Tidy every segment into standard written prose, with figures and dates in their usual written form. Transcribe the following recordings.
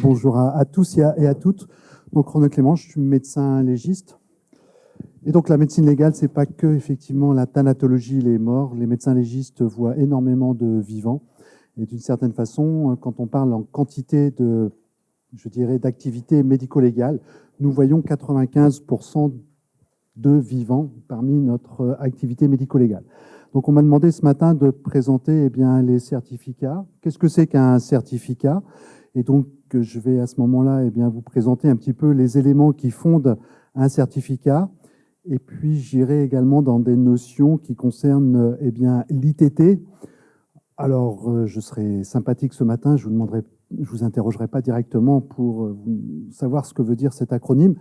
Bonjour à tous et à toutes. Donc, Renaud Clément, je suis médecin légiste. Et donc, la médecine légale, c'est pas que, effectivement, la thanatologie, les morts. Les médecins légistes voient énormément de vivants. Et d'une certaine façon, quand on parle en quantité je dirais, d'activités médico-légales, nous voyons 95% de vivants parmi notre activité médico-légale. Donc, on m'a demandé ce matin de présenter les certificats. Qu'est-ce que c'est qu'un certificat? Et donc, je vais à ce moment-là vous présenter un petit peu les éléments qui fondent un certificat. Et puis, j'irai également dans des notions qui concernent l'ITT. Alors, je serai sympathique ce matin, je vous interrogerai pas directement pour savoir ce que veut dire cet acronyme,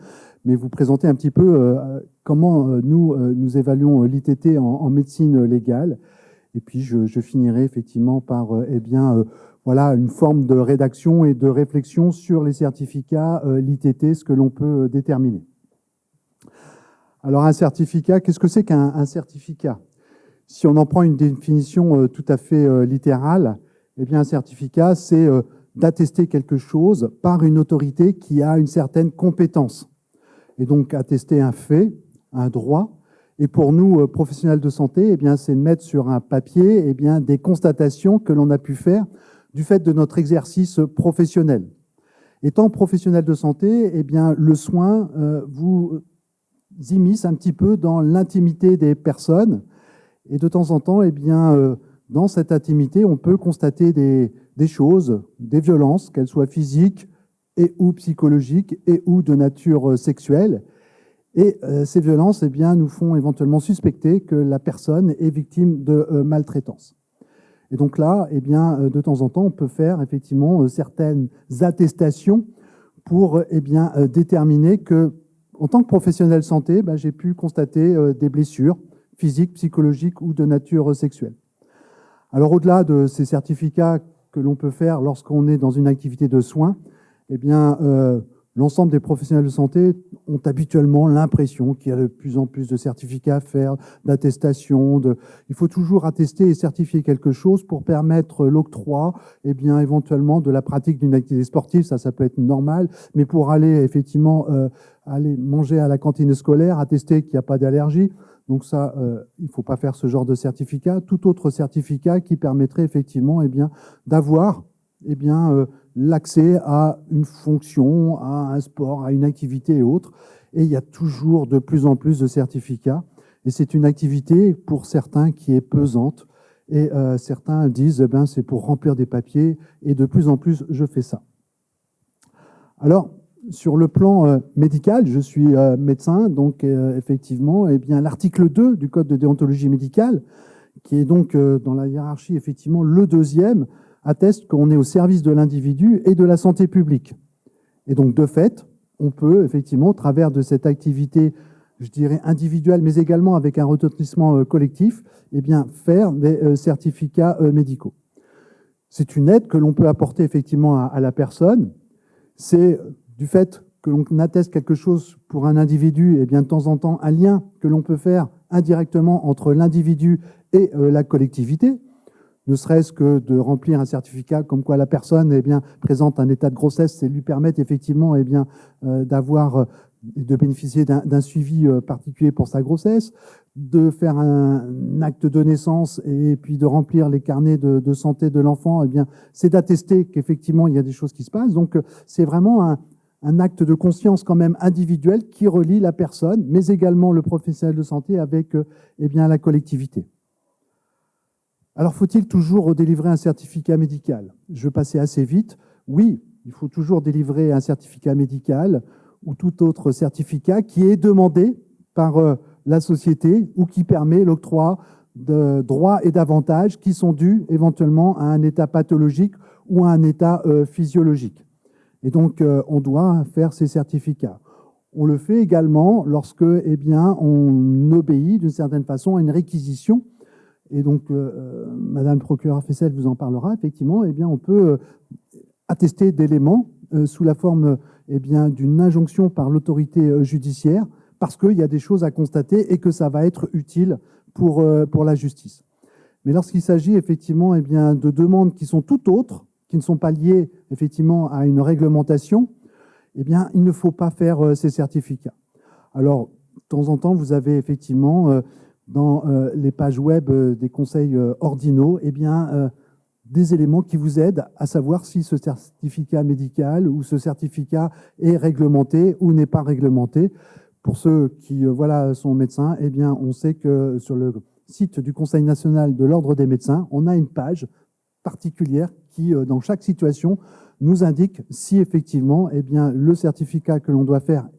mais vous présenter un petit peu comment nous évaluons l'ITT en médecine légale. Et puis, je finirai effectivement par voilà, une forme de rédaction et de réflexion sur les certificats, l'ITT, ce que l'on peut déterminer. Alors, un certificat, qu'est-ce que c'est qu'un certificat? Si on en prend une définition tout à fait littérale, un certificat, c'est d'attester quelque chose par une autorité qui a une certaine compétence. Et donc, attester un fait, un droit. Et pour nous, professionnels de santé, c'est de mettre sur un papier des constatations que l'on a pu faire du fait de notre exercice professionnel. Étant professionnel de santé, le soin vous immisce un petit peu dans l'intimité des personnes. Et de temps en temps, dans cette intimité, on peut constater des choses, des violences, qu'elles soient physiques et ou psychologiques et ou de nature sexuelle. Et ces violences nous font éventuellement suspecter que la personne est victime de maltraitance. Et donc là, de temps en temps, on peut faire effectivement certaines attestations pour déterminer que, en tant que professionnel de santé, j'ai pu constater des blessures physiques, psychologiques ou de nature sexuelle. Alors, au-delà de ces certificats que l'on peut faire lorsqu'on est dans une activité de soins, l'ensemble des professionnels de santé ont habituellement l'impression qu'il y a de plus en plus de certificats à faire, d'attestations. Il faut toujours attester et certifier quelque chose pour permettre l'octroi, éventuellement, de la pratique d'une activité sportive. Ça peut être normal, mais pour aller effectivement aller manger à la cantine scolaire, attester qu'il n'y a pas d'allergie. Donc ça, il ne faut pas faire ce genre de certificat. Tout autre certificat qui permettrait effectivement d'avoir l'accès à une fonction, à un sport, à une activité et autres. Et il y a toujours de plus en plus de certificats. Et c'est une activité, pour certains, qui est pesante. Et certains disent, c'est pour remplir des papiers. Et de plus en plus, je fais ça. Alors, sur le plan médical, je suis médecin, donc effectivement, l'article 2 du Code de déontologie médicale, qui est donc dans la hiérarchie, effectivement, le deuxième, atteste qu'on est au service de l'individu et de la santé publique. Et donc, de fait, on peut, effectivement, au travers de cette activité, je dirais, individuelle, mais également avec un retentissement collectif, faire des certificats médicaux. C'est une aide que l'on peut apporter, effectivement, à la personne. C'est du fait que l'on atteste quelque chose pour un individu, de temps en temps, un lien que l'on peut faire indirectement entre l'individu et la collectivité, ne serait-ce que de remplir un certificat comme quoi la personne présente un état de grossesse et lui permettre effectivement de bénéficier d'un suivi particulier pour sa grossesse, de faire un acte de naissance et puis de remplir les carnets de santé de l'enfant, c'est d'attester qu'effectivement il y a des choses qui se passent. Donc c'est vraiment un acte de conscience quand même individuel qui relie la personne, mais également le professionnel de santé avec la collectivité. Alors, faut-il toujours délivrer un certificat médical? Je vais passer assez vite. Oui, il faut toujours délivrer un certificat médical ou tout autre certificat qui est demandé par la société ou qui permet l'octroi de droits et d'avantages qui sont dus éventuellement à un état pathologique ou à un état physiologique. Et donc, on doit faire ces certificats. On le fait également lorsque on obéit d'une certaine façon à une réquisition. Et donc, Madame le procureur Fessel vous en parlera. Effectivement, on peut attester d'éléments sous la forme d'une injonction par l'autorité judiciaire parce qu'il y a des choses à constater et que ça va être utile pour la justice. Mais lorsqu'il s'agit effectivement de demandes qui sont tout autres, qui ne sont pas liées effectivement à une réglementation, eh bien, il ne faut pas faire ces certificats. Alors, de temps en temps, vous avez effectivement dans les pages web des conseils ordinaux, eh bien, des éléments qui vous aident à savoir si ce certificat médical ou ce certificat est réglementé ou n'est pas réglementé. Pour ceux qui voilà, sont médecins, eh bien, on sait que sur le site du Conseil national de l'Ordre des médecins, on a une page particulière qui, dans chaque situation, nous indique si effectivement eh bien, le certificat que l'on doit faire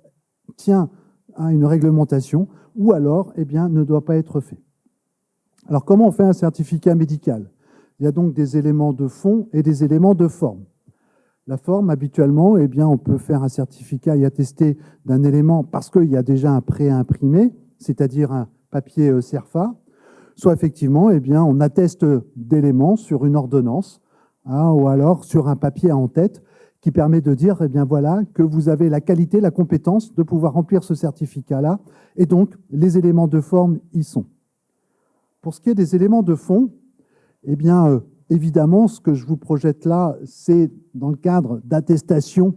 tient à une réglementation ou alors eh bien, ne doit pas être fait. Alors, comment on fait un certificat médical? Il y a donc des éléments de fond et des éléments de forme. La forme, habituellement, eh bien, on peut faire un certificat et attester d'un élément parce qu'il y a déjà un pré-imprimé, c'est-à-dire un papier CERFA, soit effectivement, eh bien, on atteste d'éléments sur une ordonnance ou alors sur un papier en tête qui permet de dire eh bien, voilà, que vous avez la qualité, la compétence de pouvoir remplir ce certificat-là. Et donc, les éléments de forme y sont. Pour ce qui est des éléments de fond, eh bien, évidemment, ce que je vous projette là, c'est dans le cadre d'attestation,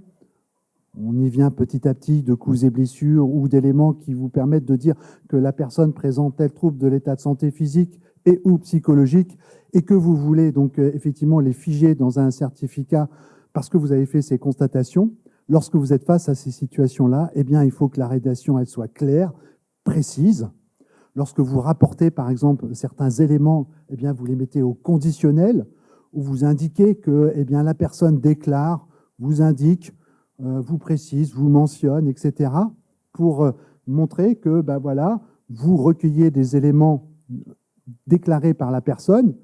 on y vient petit à petit, de coups et blessures ou d'éléments qui vous permettent de dire que la personne présente tel trouble de l'état de santé physique et ou psychologique et que vous voulez donc effectivement les figer dans un certificat parce que vous avez fait ces constatations. Lorsque vous êtes face à ces situations-là, eh bien, il faut que la rédaction elle soit claire, précise. Lorsque vous rapportez, par exemple, certains éléments, eh bien, vous les mettez au conditionnel, où vous indiquez que eh bien, la personne déclare, vous indique, vous précise, vous mentionne, etc., pour montrer que ben, voilà, vous recueillez des éléments déclarés par la personne,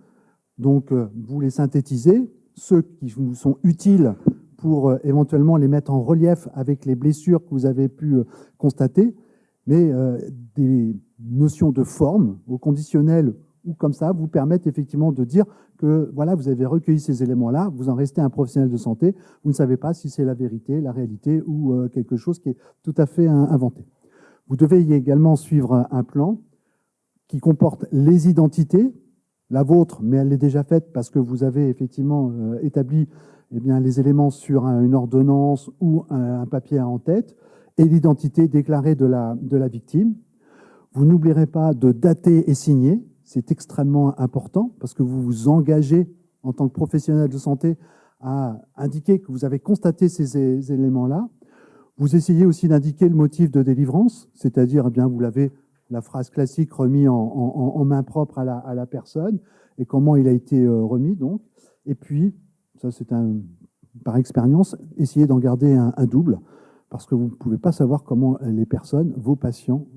donc vous les synthétisez, ceux qui vous sont utiles pour éventuellement les mettre en relief avec les blessures que vous avez pu constater, mais des notions de forme au conditionnel ou comme ça vous permettent effectivement de dire que voilà, vous avez recueilli ces éléments-là, vous en restez un professionnel de santé, vous ne savez pas si c'est la vérité, la réalité ou quelque chose qui est tout à fait inventé. Vous devez également suivre un plan qui comporte les identités, la vôtre, mais elle est déjà faite parce que vous avez effectivement établi eh bien, les éléments sur une ordonnance ou un papier en tête, et l'identité déclarée de la victime. Vous n'oublierez pas de dater et signer, c'est extrêmement important parce que vous vous engagez en tant que professionnel de santé à indiquer que vous avez constaté ces éléments-là. Vous essayez aussi d'indiquer le motif de délivrance, c'est-à-dire eh bien, vous l'avez, la phrase classique, remis en main propre à la personne et comment il a été remis. Donc. Et puis, ça c'est par expérience, essayez d'en garder un double parce que vous ne pouvez pas savoir comment les personnes, vos patients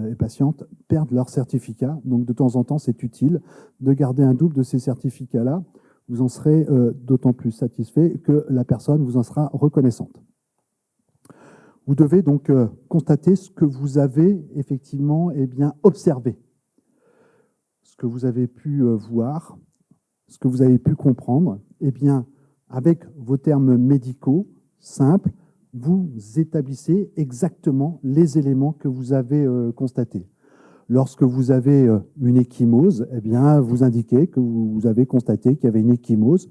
et patientes, perdent leur certificat. Donc, de temps en temps, c'est utile de garder un double de ces certificats-là. Vous en serez d'autant plus satisfait que la personne vous en sera reconnaissante. Vous devez donc constater ce que vous avez effectivement eh bien, observé, ce que vous avez pu voir, ce que vous avez pu comprendre. Eh bien, avec vos termes médicaux simples, vous établissez exactement les éléments que vous avez constatés. Lorsque vous avez une ecchymose, eh bien, vous indiquez que vous avez constaté qu'il y avait une ecchymose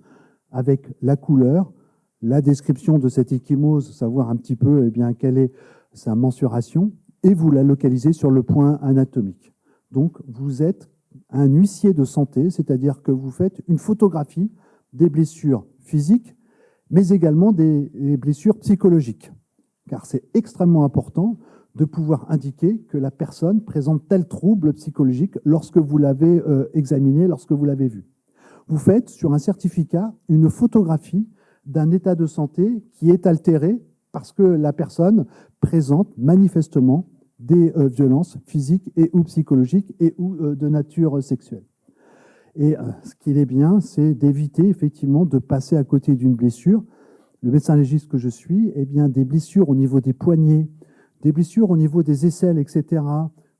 avec la couleur, la description de cette ecchymose, savoir un petit peu eh bien, quelle est sa mensuration, et vous la localisez sur le point anatomique. Donc, vous êtes un huissier de santé, c'est-à-dire que vous faites une photographie des blessures physiques, mais également des blessures psychologiques. Car c'est extrêmement important de pouvoir indiquer que la personne présente tel trouble psychologique lorsque vous l'avez examiné, lorsque vous l'avez vu. Vous faites sur un certificat une photographie d'un état de santé qui est altéré parce que la personne présente manifestement des violences physiques et ou psychologiques et ou de nature sexuelle. Et ce qu'il est bien, c'est d'éviter effectivement de passer à côté d'une blessure. Le médecin légiste que je suis, eh bien, des blessures au niveau des poignets, des blessures au niveau des aisselles, etc.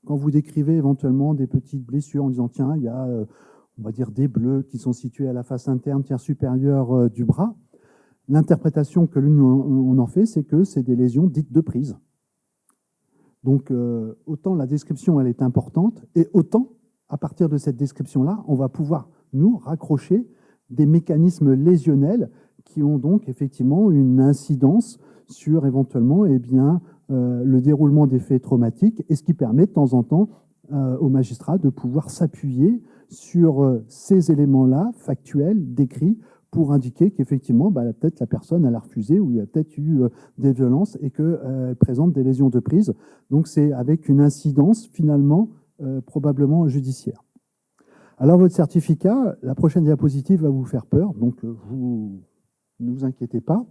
Quand vous décrivez éventuellement des petites blessures en disant, tiens, il y a, on va dire, des bleus qui sont situés à la face interne, tiers supérieure du bras, l'interprétation que l'on on en fait, c'est que c'est des lésions dites de prise. Donc, autant la description, elle est importante, et autant, à partir de cette description-là, on va pouvoir, nous, raccrocher des mécanismes lésionnels qui ont donc effectivement une incidence sur éventuellement le déroulement des faits traumatiques, et ce qui permet de temps en temps aux magistrats de pouvoir s'appuyer sur ces éléments-là, factuels, décrits, pour indiquer qu'effectivement, peut-être la personne elle a refusé, ou il y a peut-être eu des violences et qu'elle présente des lésions de prise. Donc c'est avec une incidence finalement probablement judiciaire. Alors votre certificat, la prochaine diapositive va vous faire peur, donc vous ne vous inquiétez pas.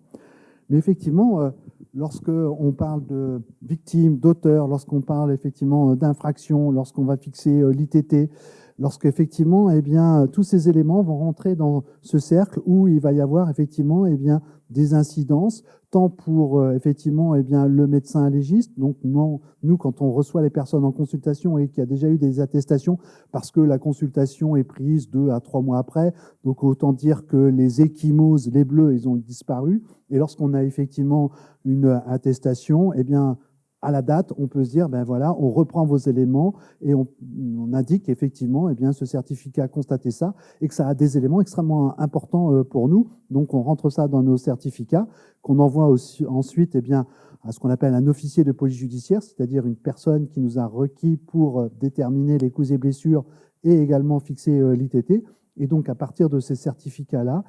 Mais effectivement, lorsqu'on parle de victimes, d'auteurs, lorsqu'on parle effectivement d'infractions, lorsqu'on va fixer l'ITT, lorsqu'effectivement, tous ces éléments vont rentrer dans ce cercle où il va y avoir effectivement des incidences, tant pour effectivement le médecin légiste. Donc nous, quand on reçoit les personnes en consultation et qu'il y a déjà eu des attestations, parce que la consultation est prise 2 à 3 mois après, donc autant dire que les ecchymoses, les bleus, ils ont disparu. Et lorsqu'on a effectivement une attestation, à la date, on peut se dire, voilà, on reprend vos éléments et on indique effectivement, ce certificat a constaté ça et que ça a des éléments extrêmement importants pour nous. Donc, on rentre ça dans nos certificats qu'on envoie aussi, ensuite à ce qu'on appelle un officier de police judiciaire, c'est-à-dire une personne qui nous a requis pour déterminer les coups et blessures et également fixer l'ITT. Et donc, à partir de ces certificats-là,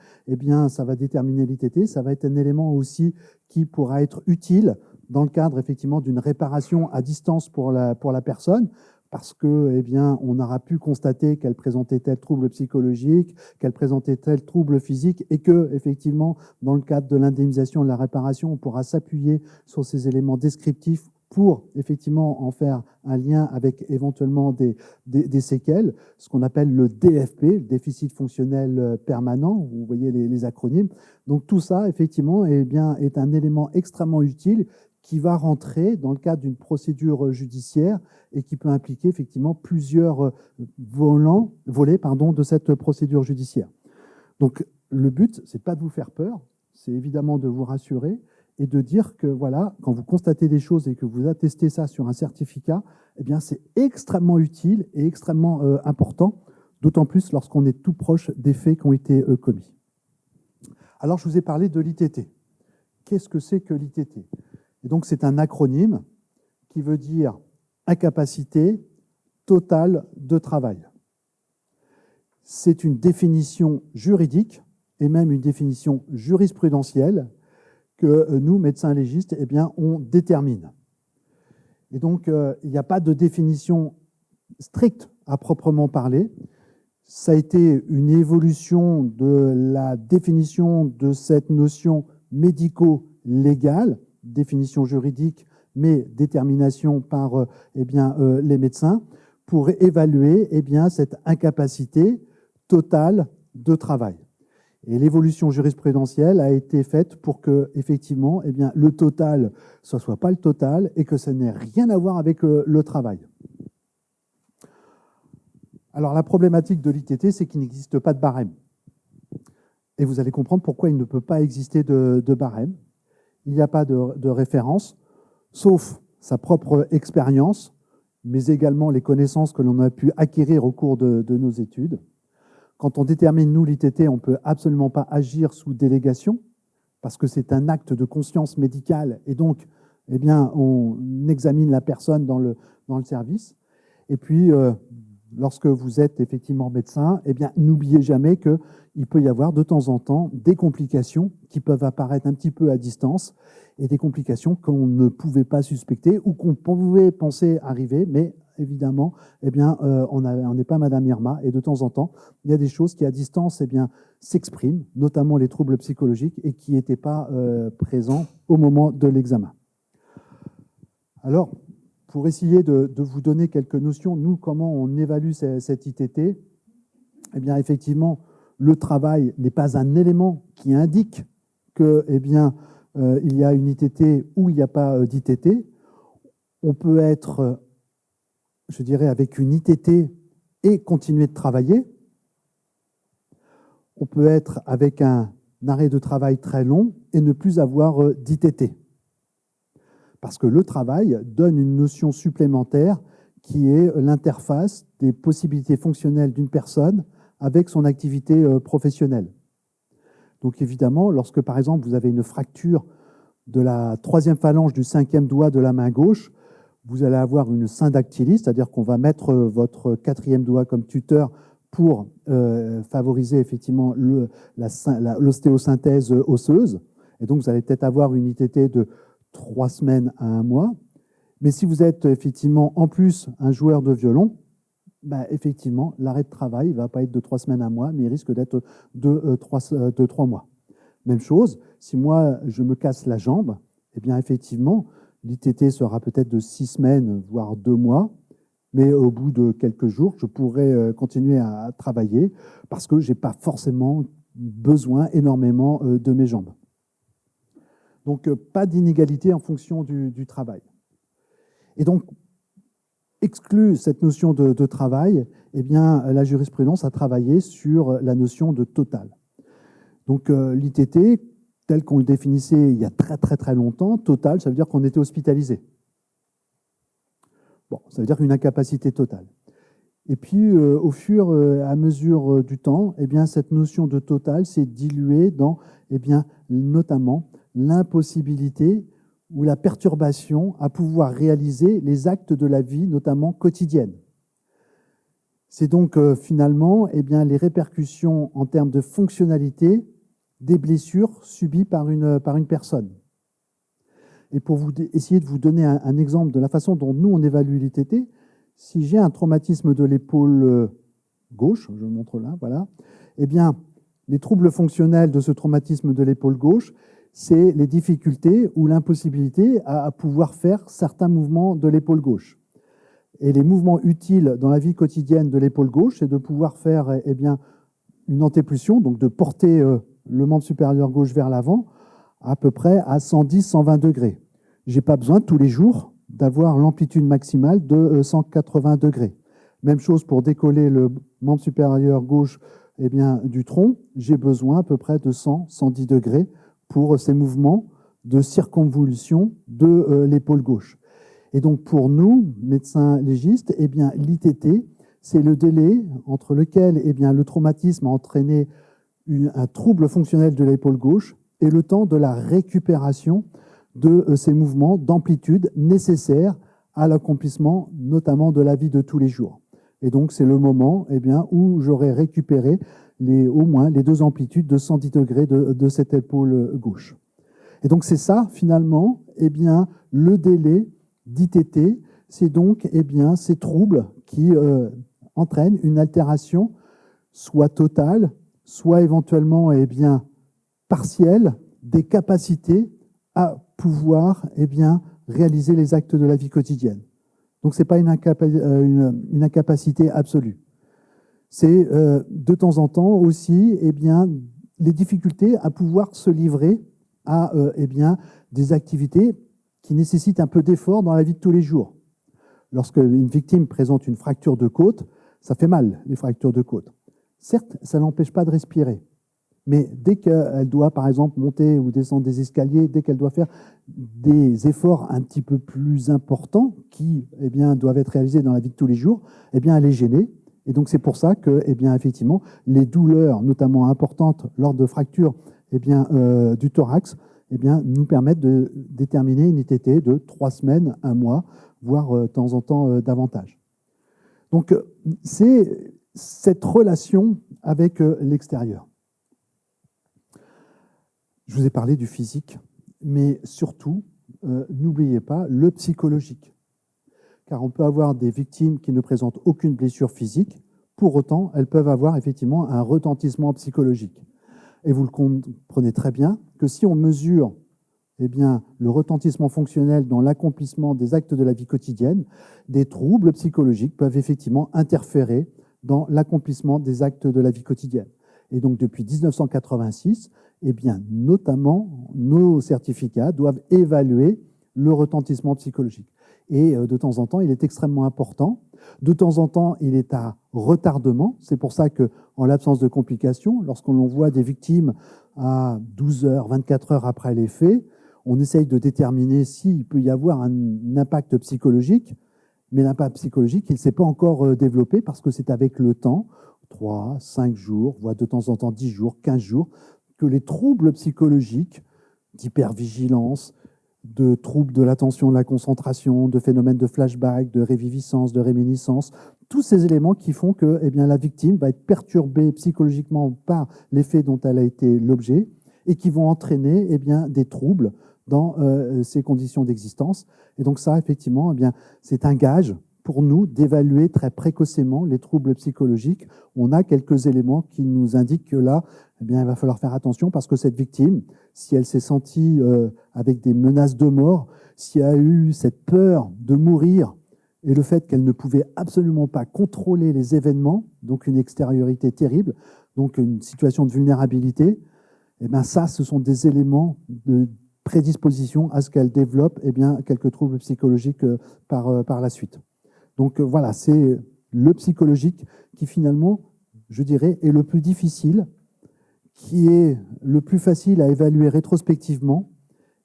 ça va déterminer l'ITT. Ça va être un élément aussi qui pourra être utile dans le cadre effectivement d'une réparation à distance pour la personne, parce que on aura pu constater qu'elle présentait tel trouble psychologique, qu'elle présentait tel trouble physique, et que effectivement dans le cadre de l'indemnisation et de la réparation, on pourra s'appuyer sur ces éléments descriptifs pour effectivement en faire un lien avec éventuellement des séquelles, ce qu'on appelle le DFP, le déficit fonctionnel permanent, vous voyez les acronymes. Donc tout ça effectivement est un élément extrêmement utile qui va rentrer dans le cadre d'une procédure judiciaire et qui peut impliquer effectivement plusieurs volets de cette procédure judiciaire. Donc le but, c'est pas de vous faire peur, c'est évidemment de vous rassurer et de dire que voilà, quand vous constatez des choses et que vous attestez ça sur un certificat, c'est extrêmement utile et extrêmement important, d'autant plus lorsqu'on est tout proche des faits qui ont été commis. Alors je vous ai parlé de l'ITT. Qu'est-ce que c'est que l'ITT ? Et donc, c'est un acronyme qui veut dire incapacité totale de travail. C'est une définition juridique et même une définition jurisprudentielle que nous, médecins légistes, on détermine. Et donc, il n'y a pas de définition stricte à proprement parler. Ça a été une évolution de la définition de cette notion médico-légale, définition juridique, mais détermination par les médecins, pour évaluer cette incapacité totale de travail. Et l'évolution jurisprudentielle a été faite pour que, effectivement, le total, ce ne soit pas le total et que ça n'ait rien à voir avec le travail. Alors, la problématique de l'ITT, c'est qu'il n'existe pas de barème. Et vous allez comprendre pourquoi il ne peut pas exister de barème. Il n'y a pas de référence, sauf sa propre expérience, mais également les connaissances que l'on a pu acquérir au cours de nos études. Quand on détermine, nous, l'ITT, on ne peut absolument pas agir sous délégation, parce que c'est un acte de conscience médicale, et donc, on examine la personne dans le service. Et puis, lorsque vous êtes effectivement médecin, n'oubliez jamais qu'il peut y avoir de temps en temps des complications qui peuvent apparaître un petit peu à distance, et des complications qu'on ne pouvait pas suspecter ou qu'on pouvait penser arriver, mais évidemment, on n'est pas Madame Irma, et de temps en temps, il y a des choses qui, à distance, s'expriment, notamment les troubles psychologiques, et qui n'étaient pas présents au moment de l'examen. Alors, pour essayer de vous donner quelques notions, nous, comment on évalue cette ITT, effectivement, le travail n'est pas un élément qui indique que, il y a une ITT ou il n'y a pas d'ITT. On peut être, je dirais, avec une ITT et continuer de travailler. On peut être avec un arrêt de travail très long et ne plus avoir d'ITT. Parce que le travail donne une notion supplémentaire qui est l'interface des possibilités fonctionnelles d'une personne avec son activité professionnelle. Donc évidemment, lorsque par exemple vous avez une fracture de la 3e phalange du 5e doigt de la main gauche, vous allez avoir une syndactylie, c'est-à-dire qu'on va mettre votre 4e doigt comme tuteur pour favoriser effectivement l'ostéosynthèse osseuse. Et donc vous allez peut-être avoir une ITT de 3 semaines à 1 mois. Mais si vous êtes effectivement en plus un joueur de violon, bah, effectivement, l'arrêt de travail ne va pas être de 3 semaines à 1 mois, mais il risque d'être de 3 mois. Même chose, si moi je me casse la jambe, eh bien effectivement, l'ITT sera peut-être de 6 semaines, voire 2 mois, mais au bout de quelques jours, je pourrai continuer à travailler parce que je n'ai pas forcément besoin énormément de mes jambes. Donc, pas d'inégalité en fonction du travail. Et donc, exclut cette notion de travail, eh bien, la jurisprudence a travaillé sur la notion de total. Donc, l'ITT, tel qu'on le définissait il y a très très très longtemps, total, ça veut dire qu'on était hospitalisé. Bon, ça veut dire une incapacité totale. Et puis, au fur et à mesure du temps, eh bien, cette notion de total s'est diluée dans, eh bien, notamment l'impossibilité ou la perturbation à pouvoir réaliser les actes de la vie, notamment quotidienne. C'est donc finalement eh bien, les répercussions en termes de fonctionnalité des blessures subies par une personne. Et pour essayer de vous donner un exemple de la façon dont nous, on évalue l'ITT, si j'ai un traumatisme de l'épaule gauche, je le montre là, voilà, eh bien, les troubles fonctionnels de ce traumatisme de l'épaule gauche, c'est les difficultés ou l'impossibilité à pouvoir faire certains mouvements de l'épaule gauche. Et les mouvements utiles dans la vie quotidienne de l'épaule gauche, c'est de pouvoir faire eh bien, une antépulsion, donc de porter le membre supérieur gauche vers l'avant, à peu près à 110-120 degrés. Je n'ai pas besoin tous les jours d'avoir l'amplitude maximale de 180 degrés. Même chose pour décoller le membre supérieur gauche eh bien, du tronc, j'ai besoin à peu près de 100-110 degrés pour ces mouvements de circonvolution de l'épaule gauche. Et donc pour nous, médecins légistes, eh bien, l'ITT, c'est le délai entre lequel eh bien, le traumatisme a entraîné un trouble fonctionnel de l'épaule gauche et le temps de la récupération de ces mouvements d'amplitude nécessaires à l'accomplissement notamment de la vie de tous les jours. Et donc c'est le moment eh bien, où j'aurai récupéré au moins les 2 amplitudes de 110 degrés de cette épaule gauche. Et donc c'est ça finalement eh bien, le délai d'ITT, c'est donc eh bien, ces troubles qui entraînent une altération soit totale, soit éventuellement eh bien, partielle des capacités à pouvoir eh bien, réaliser les actes de la vie quotidienne. Donc ce n'est pas une incapacité absolue. C'est de temps en temps aussi eh bien, les difficultés à pouvoir se livrer à eh bien, des activités qui nécessitent un peu d'effort dans la vie de tous les jours. Lorsqu'une victime présente une fracture de côte, ça fait mal, les fractures de côte. Certes, ça n'empêche pas de respirer. Mais dès qu'elle doit, par exemple, monter ou descendre des escaliers, dès qu'elle doit faire des efforts un petit peu plus importants qui eh bien, doivent être réalisés dans la vie de tous les jours, eh bien, elle est gênée. Et donc, c'est pour ça que, eh bien, effectivement, les douleurs, notamment importantes lors de fractures eh bien, du thorax, eh bien, nous permettent de déterminer une ITT de 3 semaines, 1 mois, voire de temps en temps davantage. Donc, c'est cette relation avec l'extérieur. Je vous ai parlé du physique, mais surtout, n'oubliez pas le psychologique. Car on peut avoir des victimes qui ne présentent aucune blessure physique, pour autant, elles peuvent avoir effectivement un retentissement psychologique. Et vous le comprenez très bien que si on mesure eh bien, le retentissement fonctionnel dans l'accomplissement des actes de la vie quotidienne, des troubles psychologiques peuvent effectivement interférer dans l'accomplissement des actes de la vie quotidienne. Et donc, depuis 1986, eh bien, notamment, nos certificats doivent évaluer le retentissement psychologique. Et de temps en temps, il est extrêmement important. De temps en temps, il est à retardement. C'est pour ça qu'en l'absence de complications, lorsqu'on voit des victimes à 12 heures, 24 heures après les faits, on essaye de déterminer s'il peut y avoir un impact psychologique. Mais l'impact psychologique, il ne s'est pas encore développé parce que c'est avec le temps, 3, 5 jours, voire de temps en temps 10 jours, 15 jours, que les troubles psychologiques, d'hypervigilance, de troubles de l'attention, de la concentration, de phénomènes de flashback, de réviviscence, de réminiscence, tous ces éléments qui font que eh bien, la victime va être perturbée psychologiquement par les faits dont elle a été l'objet et qui vont entraîner eh bien, des troubles dans ces conditions d'existence. Et donc ça, effectivement, eh bien, c'est un gage pour nous d'évaluer très précocement les troubles psychologiques. On a quelques éléments qui nous indiquent que là, eh bien, il va falloir faire attention parce que cette victime, si elle s'est sentie avec des menaces de mort, si elle a eu cette peur de mourir et le fait qu'elle ne pouvait absolument pas contrôler les événements, donc une extériorité terrible, donc une situation de vulnérabilité, eh bien ça, ce sont des éléments de prédisposition à ce qu'elle développe eh bien, quelques troubles psychologiques par la suite. Donc voilà, c'est le psychologique qui finalement, je dirais, est le plus difficile, qui est le plus facile à évaluer rétrospectivement,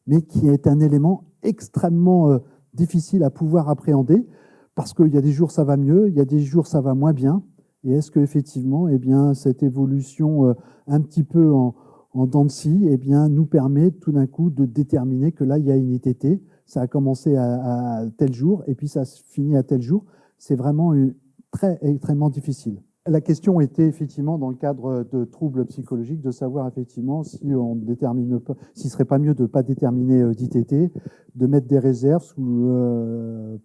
mais qui est un élément extrêmement difficile à pouvoir appréhender, parce qu'il y a des jours ça va mieux, il y a des jours ça va moins bien, et est-ce qu'effectivement, eh bien, cette évolution un petit peu en dents de scie, eh bien, nous permet tout d'un coup de déterminer que là, il y a une ITT, ça a commencé à tel jour, et puis ça se finit à tel jour. C'est vraiment extrêmement difficile. La question était effectivement, dans le cadre de troubles psychologiques, de savoir effectivement si on détermine pas, s'il ne serait pas mieux de ne pas déterminer d'ITT, de mettre des réserves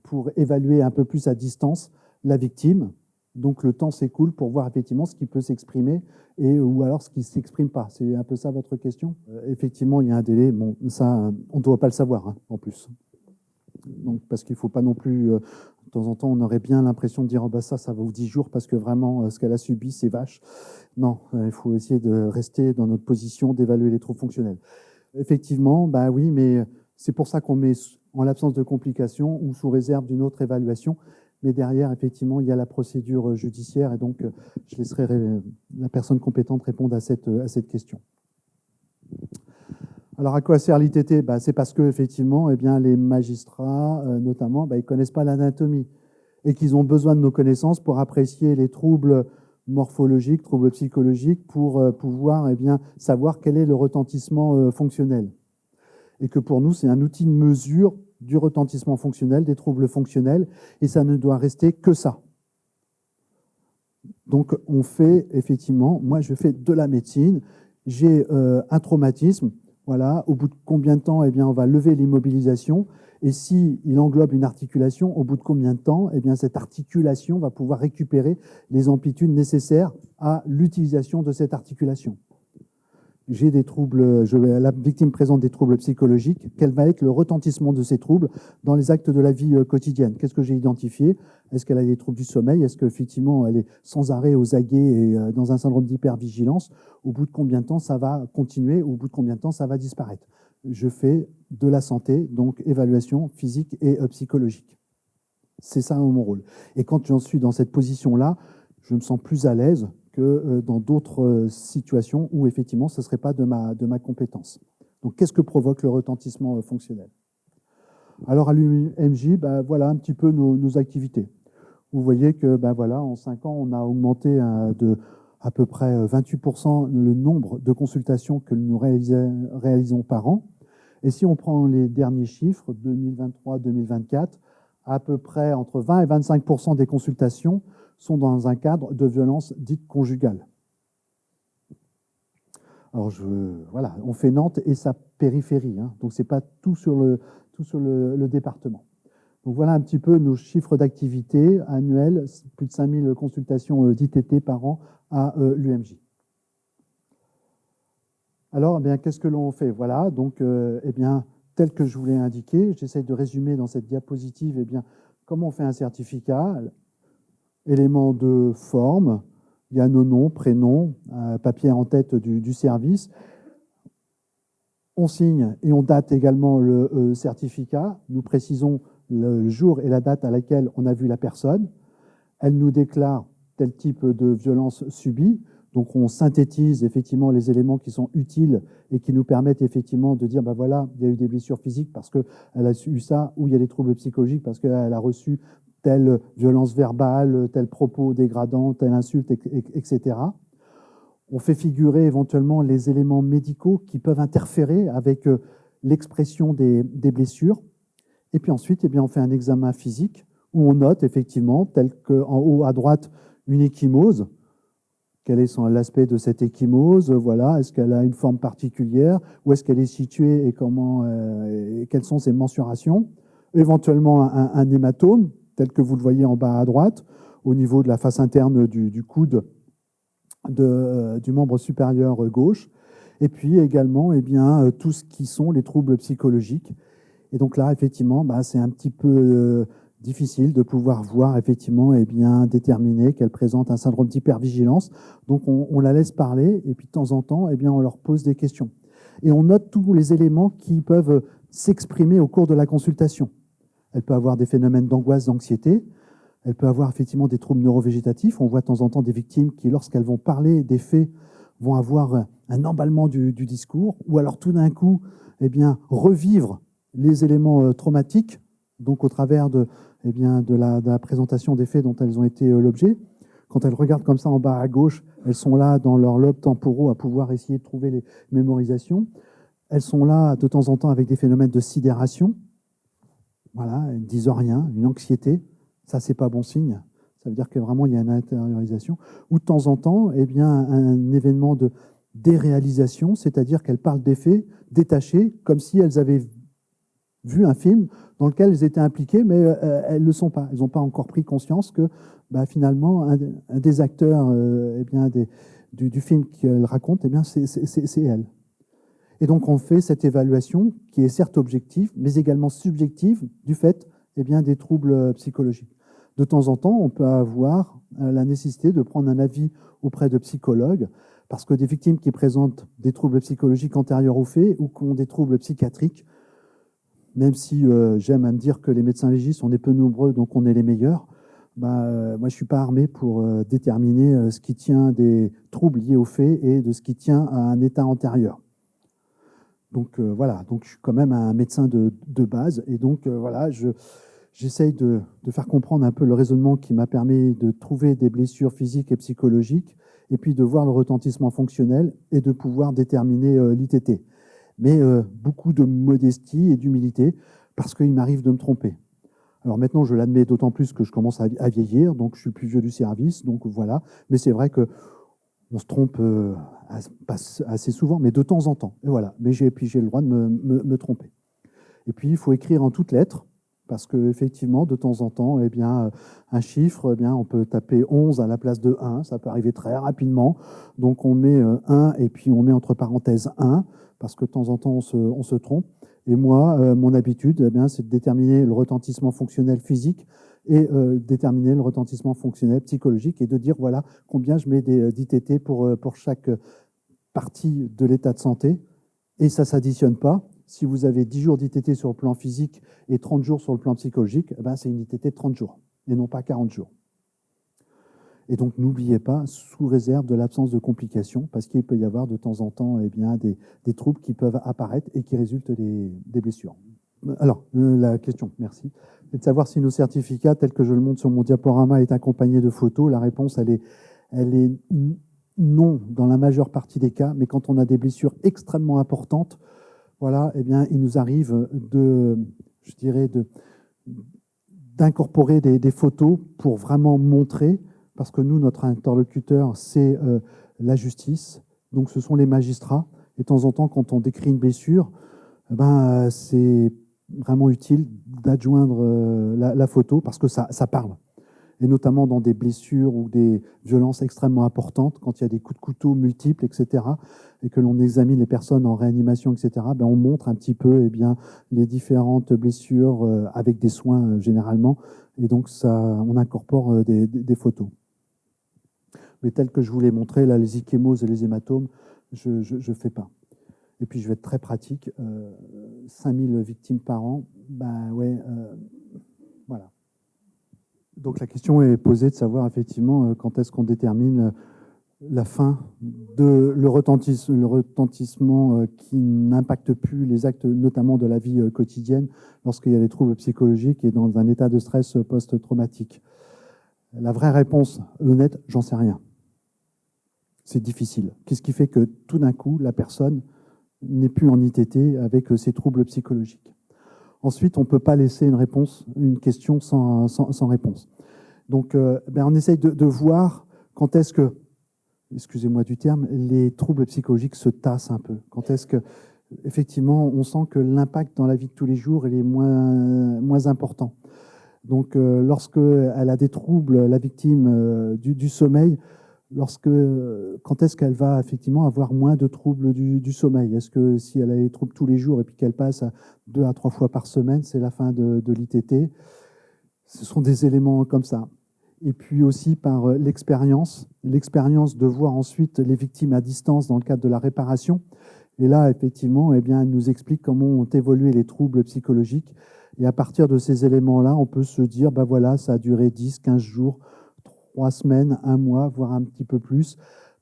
pour évaluer un peu plus à distance la victime. Donc le temps s'écoule pour voir effectivement ce qui peut s'exprimer ou alors ce qui ne s'exprime pas. C'est un peu ça votre question. Effectivement, il y a un délai. Bon, ça, on ne doit pas le savoir hein, en plus. Donc, parce qu'il ne faut pas non plus, de temps en temps, on aurait bien l'impression de dire oh, bah, ça vaut 10 jours parce que vraiment, ce qu'elle a subi, c'est vache. Non, il faut essayer de rester dans notre position d'évaluer les troubles fonctionnels. Effectivement, bah oui, mais c'est pour ça qu'on met en l'absence de complications ou sous réserve d'une autre évaluation. Mais derrière, effectivement, il y a la procédure judiciaire et donc je laisserai la personne compétente répondre à cette question. Alors, à quoi sert l'ITT ? C'est parce que effectivement, eh bien, les magistrats, notamment, ils ne connaissent pas l'anatomie et qu'ils ont besoin de nos connaissances pour apprécier les troubles morphologiques, troubles psychologiques, pour pouvoir eh bien, savoir quel est le retentissement fonctionnel. Et que pour nous, c'est un outil de mesure du retentissement fonctionnel, des troubles fonctionnels, et ça ne doit rester que ça. Donc, on fait effectivement, moi, je fais de la médecine, j'ai un traumatisme. Voilà, au bout de combien de temps eh bien, on va lever l'immobilisation et s'il englobe une articulation, au bout de combien de temps eh bien, cette articulation va pouvoir récupérer les amplitudes nécessaires à l'utilisation de cette articulation. J'ai des troubles, la victime présente des troubles psychologiques, quel va être le retentissement de ces troubles dans les actes de la vie quotidienne? Qu'est-ce que j'ai identifié? Est-ce qu'elle a des troubles du sommeil? Est-ce qu'effectivement elle est sans arrêt aux aguets et dans un syndrome d'hypervigilance? Au bout de combien de temps ça va continuer? Au bout de combien de temps ça va disparaître? Je fais de la santé, donc évaluation physique et psychologique. C'est ça mon rôle. Et quand j'en suis dans cette position-là, je me sens plus à l'aise que dans d'autres situations où effectivement ce ne serait pas de ma compétence. Donc qu'est-ce que provoque le retentissement fonctionnel? Alors à l'UMJ, voilà un petit peu nos activités. Vous voyez que voilà, en 5 ans, on a augmenté de à peu près 28% le nombre de consultations que nous réalisons par an. Et si on prend les derniers chiffres, 2023-2024, à peu près entre 20 et 25% des consultations sont dans un cadre de violence dite conjugale. Alors, voilà, on fait Nantes et sa périphérie, hein, donc ce n'est pas tout sur le département. Donc voilà un petit peu nos chiffres d'activité annuels, plus de 5000 consultations d'ITT par an à l'UMJ. Alors, eh bien, qu'est-ce que l'on fait? Voilà, donc, eh bien, tel que je vous l'ai indiqué, j'essaie de résumer dans cette diapositive, eh bien, comment on fait un certificat, éléments de forme, il y a nos noms, prénoms, papier en tête du service. On signe et on date également le certificat. Nous précisons le jour et la date à laquelle on a vu la personne. Elle nous déclare tel type de violence subie. Donc, on synthétise effectivement les éléments qui sont utiles et qui nous permettent effectivement de dire, voilà, il y a eu des blessures physiques parce qu'elle a eu ça, ou il y a des troubles psychologiques parce qu'elle a reçu telle violence verbale, tel propos dégradant, telle insulte, etc. On fait figurer éventuellement les éléments médicaux qui peuvent interférer avec l'expression des blessures. Et puis ensuite, eh bien, on fait un examen physique où on note effectivement, tel qu'en haut à droite, une ecchymose. Quel est l'aspect de cette ecchymose? Voilà. Est-ce qu'elle a une forme particulière? Où est-ce qu'elle est située et quelles sont ses mensurations? Éventuellement un hématome, tel que vous le voyez en bas à droite, au niveau de la face interne du coude du membre supérieur gauche. Et puis également eh bien, tout ce qui sont les troubles psychologiques. Et donc là, effectivement, c'est un petit peu difficile de pouvoir voir, effectivement, et bien déterminer qu'elle présente un syndrome d'hypervigilance. Donc on la laisse parler et puis de temps en temps, eh bien, on leur pose des questions. Et on note tous les éléments qui peuvent s'exprimer au cours de la consultation. Elle peut avoir des phénomènes d'angoisse, d'anxiété. Elle peut avoir effectivement des troubles neurovégétatifs. On voit de temps en temps des victimes qui, lorsqu'elles vont parler des faits, vont avoir un emballement du discours, ou alors tout d'un coup, eh bien, revivre les éléments traumatiques, donc au travers eh bien, de la présentation des faits dont elles ont été l'objet. Quand elles regardent comme ça en bas à gauche, elles sont là dans leur lobe temporaux à pouvoir essayer de trouver les mémorisations. Elles sont là de temps en temps avec des phénomènes de sidération. Voilà, elles ne disent rien, une anxiété. Ça, c'est pas bon signe. Ça veut dire que vraiment, il y a une intériorisation. Ou de temps en temps, eh bien, un événement de déréalisation, c'est-à-dire qu'elles parlent des faits détachés, comme si elles avaient vu un film dans lequel elles étaient impliquées, mais elles ne le sont pas. Elles n'ont pas encore pris conscience que finalement, un des acteurs eh bien, du film qu'elles racontent, eh bien, c'est elle. Et donc, on fait cette évaluation qui est certes objective, mais également subjective du fait eh bien, des troubles psychologiques. De temps en temps, on peut avoir la nécessité de prendre un avis auprès de psychologues, parce que des victimes qui présentent des troubles psychologiques antérieurs aux faits ou qui ont des troubles psychiatriques, même si j'aime à me dire que les médecins légistes, on est peu nombreux, donc on est les meilleurs, moi, je ne suis pas armé pour déterminer ce qui tient des troubles liés aux faits et de ce qui tient à un état antérieur. Donc voilà, donc je suis quand même un médecin de base, et donc voilà, j'essaye de faire comprendre un peu le raisonnement qui m'a permis de trouver des blessures physiques et psychologiques, et puis de voir le retentissement fonctionnel et de pouvoir déterminer l'ITT. Mais beaucoup de modestie et d'humilité, parce qu'il m'arrive de me tromper. Alors maintenant, je l'admets d'autant plus que je commence à vieillir, donc je suis le plus vieux du service, donc voilà. Mais c'est vrai qu'on se trompe pas assez souvent, mais de temps en temps. Et voilà. Mais j'ai le droit de me tromper. Et puis, il faut écrire en toutes lettres, parce qu'effectivement, de temps en temps, eh bien, un chiffre, eh bien, on peut taper 11 à la place de 1, ça peut arriver très rapidement. Donc, on met 1 et puis on met entre parenthèses 1, parce que de temps en temps, on se trompe. Et moi, mon habitude, eh bien, c'est de déterminer le retentissement fonctionnel physique et déterminer le retentissement fonctionnel psychologique et de dire, voilà, combien je mets d'ITT pour chaque partie de l'état de santé. Et ça ne s'additionne pas. Si vous avez 10 jours d'ITT sur le plan physique et 30 jours sur le plan psychologique, c'est une ITT de 30 jours et non pas 40 jours. Et donc, n'oubliez pas, sous réserve de l'absence de complications, parce qu'il peut y avoir de temps en temps eh bien, des troubles qui peuvent apparaître et qui résultent des blessures. Alors, la question, merci, c'est de savoir si nos certificats, tels que je le montre sur mon diaporama, est accompagné de photos. La réponse, elle est non dans la majeure partie des cas, mais quand on a des blessures extrêmement importantes, voilà, eh bien, il nous arrive d'incorporer des photos pour vraiment montrer, parce que nous, notre interlocuteur, c'est la justice, donc ce sont les magistrats. Et de temps en temps, quand on décrit une blessure, c'est vraiment utile d'adjoindre la photo, parce que ça parle. Et notamment dans des blessures ou des violences extrêmement importantes, quand il y a des coups de couteau multiples, etc., et que l'on examine les personnes en réanimation, etc., on montre un petit peu les différentes blessures avec des soins généralement, et donc on incorpore des photos. Mais telles que je vous l'ai montré, là, les ichémoses et les hématomes, je ne fais pas. Et puis je vais être très pratique, 5000 victimes par an, voilà. Donc la question est posée de savoir effectivement quand est-ce qu'on détermine la fin de le retentissement qui n'impacte plus les actes, notamment de la vie quotidienne, lorsqu'il y a des troubles psychologiques et dans un état de stress post-traumatique. La vraie réponse honnête, j'en sais rien. c'est difficile. Qu'est-ce qui fait que tout d'un coup, la personne n'est plus en ITT avec ses troubles psychologiques? Ensuite, on ne peut pas laisser une question sans réponse. Donc, on essaye de voir quand est-ce que, excusez-moi du terme, les troubles psychologiques se tassent un peu. Quand est-ce que, effectivement, on sent que l'impact dans la vie de tous les jours est moins important. Donc, lorsqu'elle a des troubles, la victime du sommeil, quand est-ce qu'elle va effectivement avoir moins de troubles du sommeil? Est-ce que si elle a des troubles tous les jours et puis qu'elle passe à 2 à 3 fois par semaine, c'est la fin de l'ITT? Ce sont des éléments comme ça. Et puis aussi par l'expérience de voir ensuite les victimes à distance dans le cadre de la réparation. Et là, effectivement, elle nous explique comment ont évolué les troubles psychologiques. Et à partir de ces éléments-là, on peut se dire, voilà, ça a duré 10, 15 jours, 3 semaines, 1 mois, voire un petit peu plus,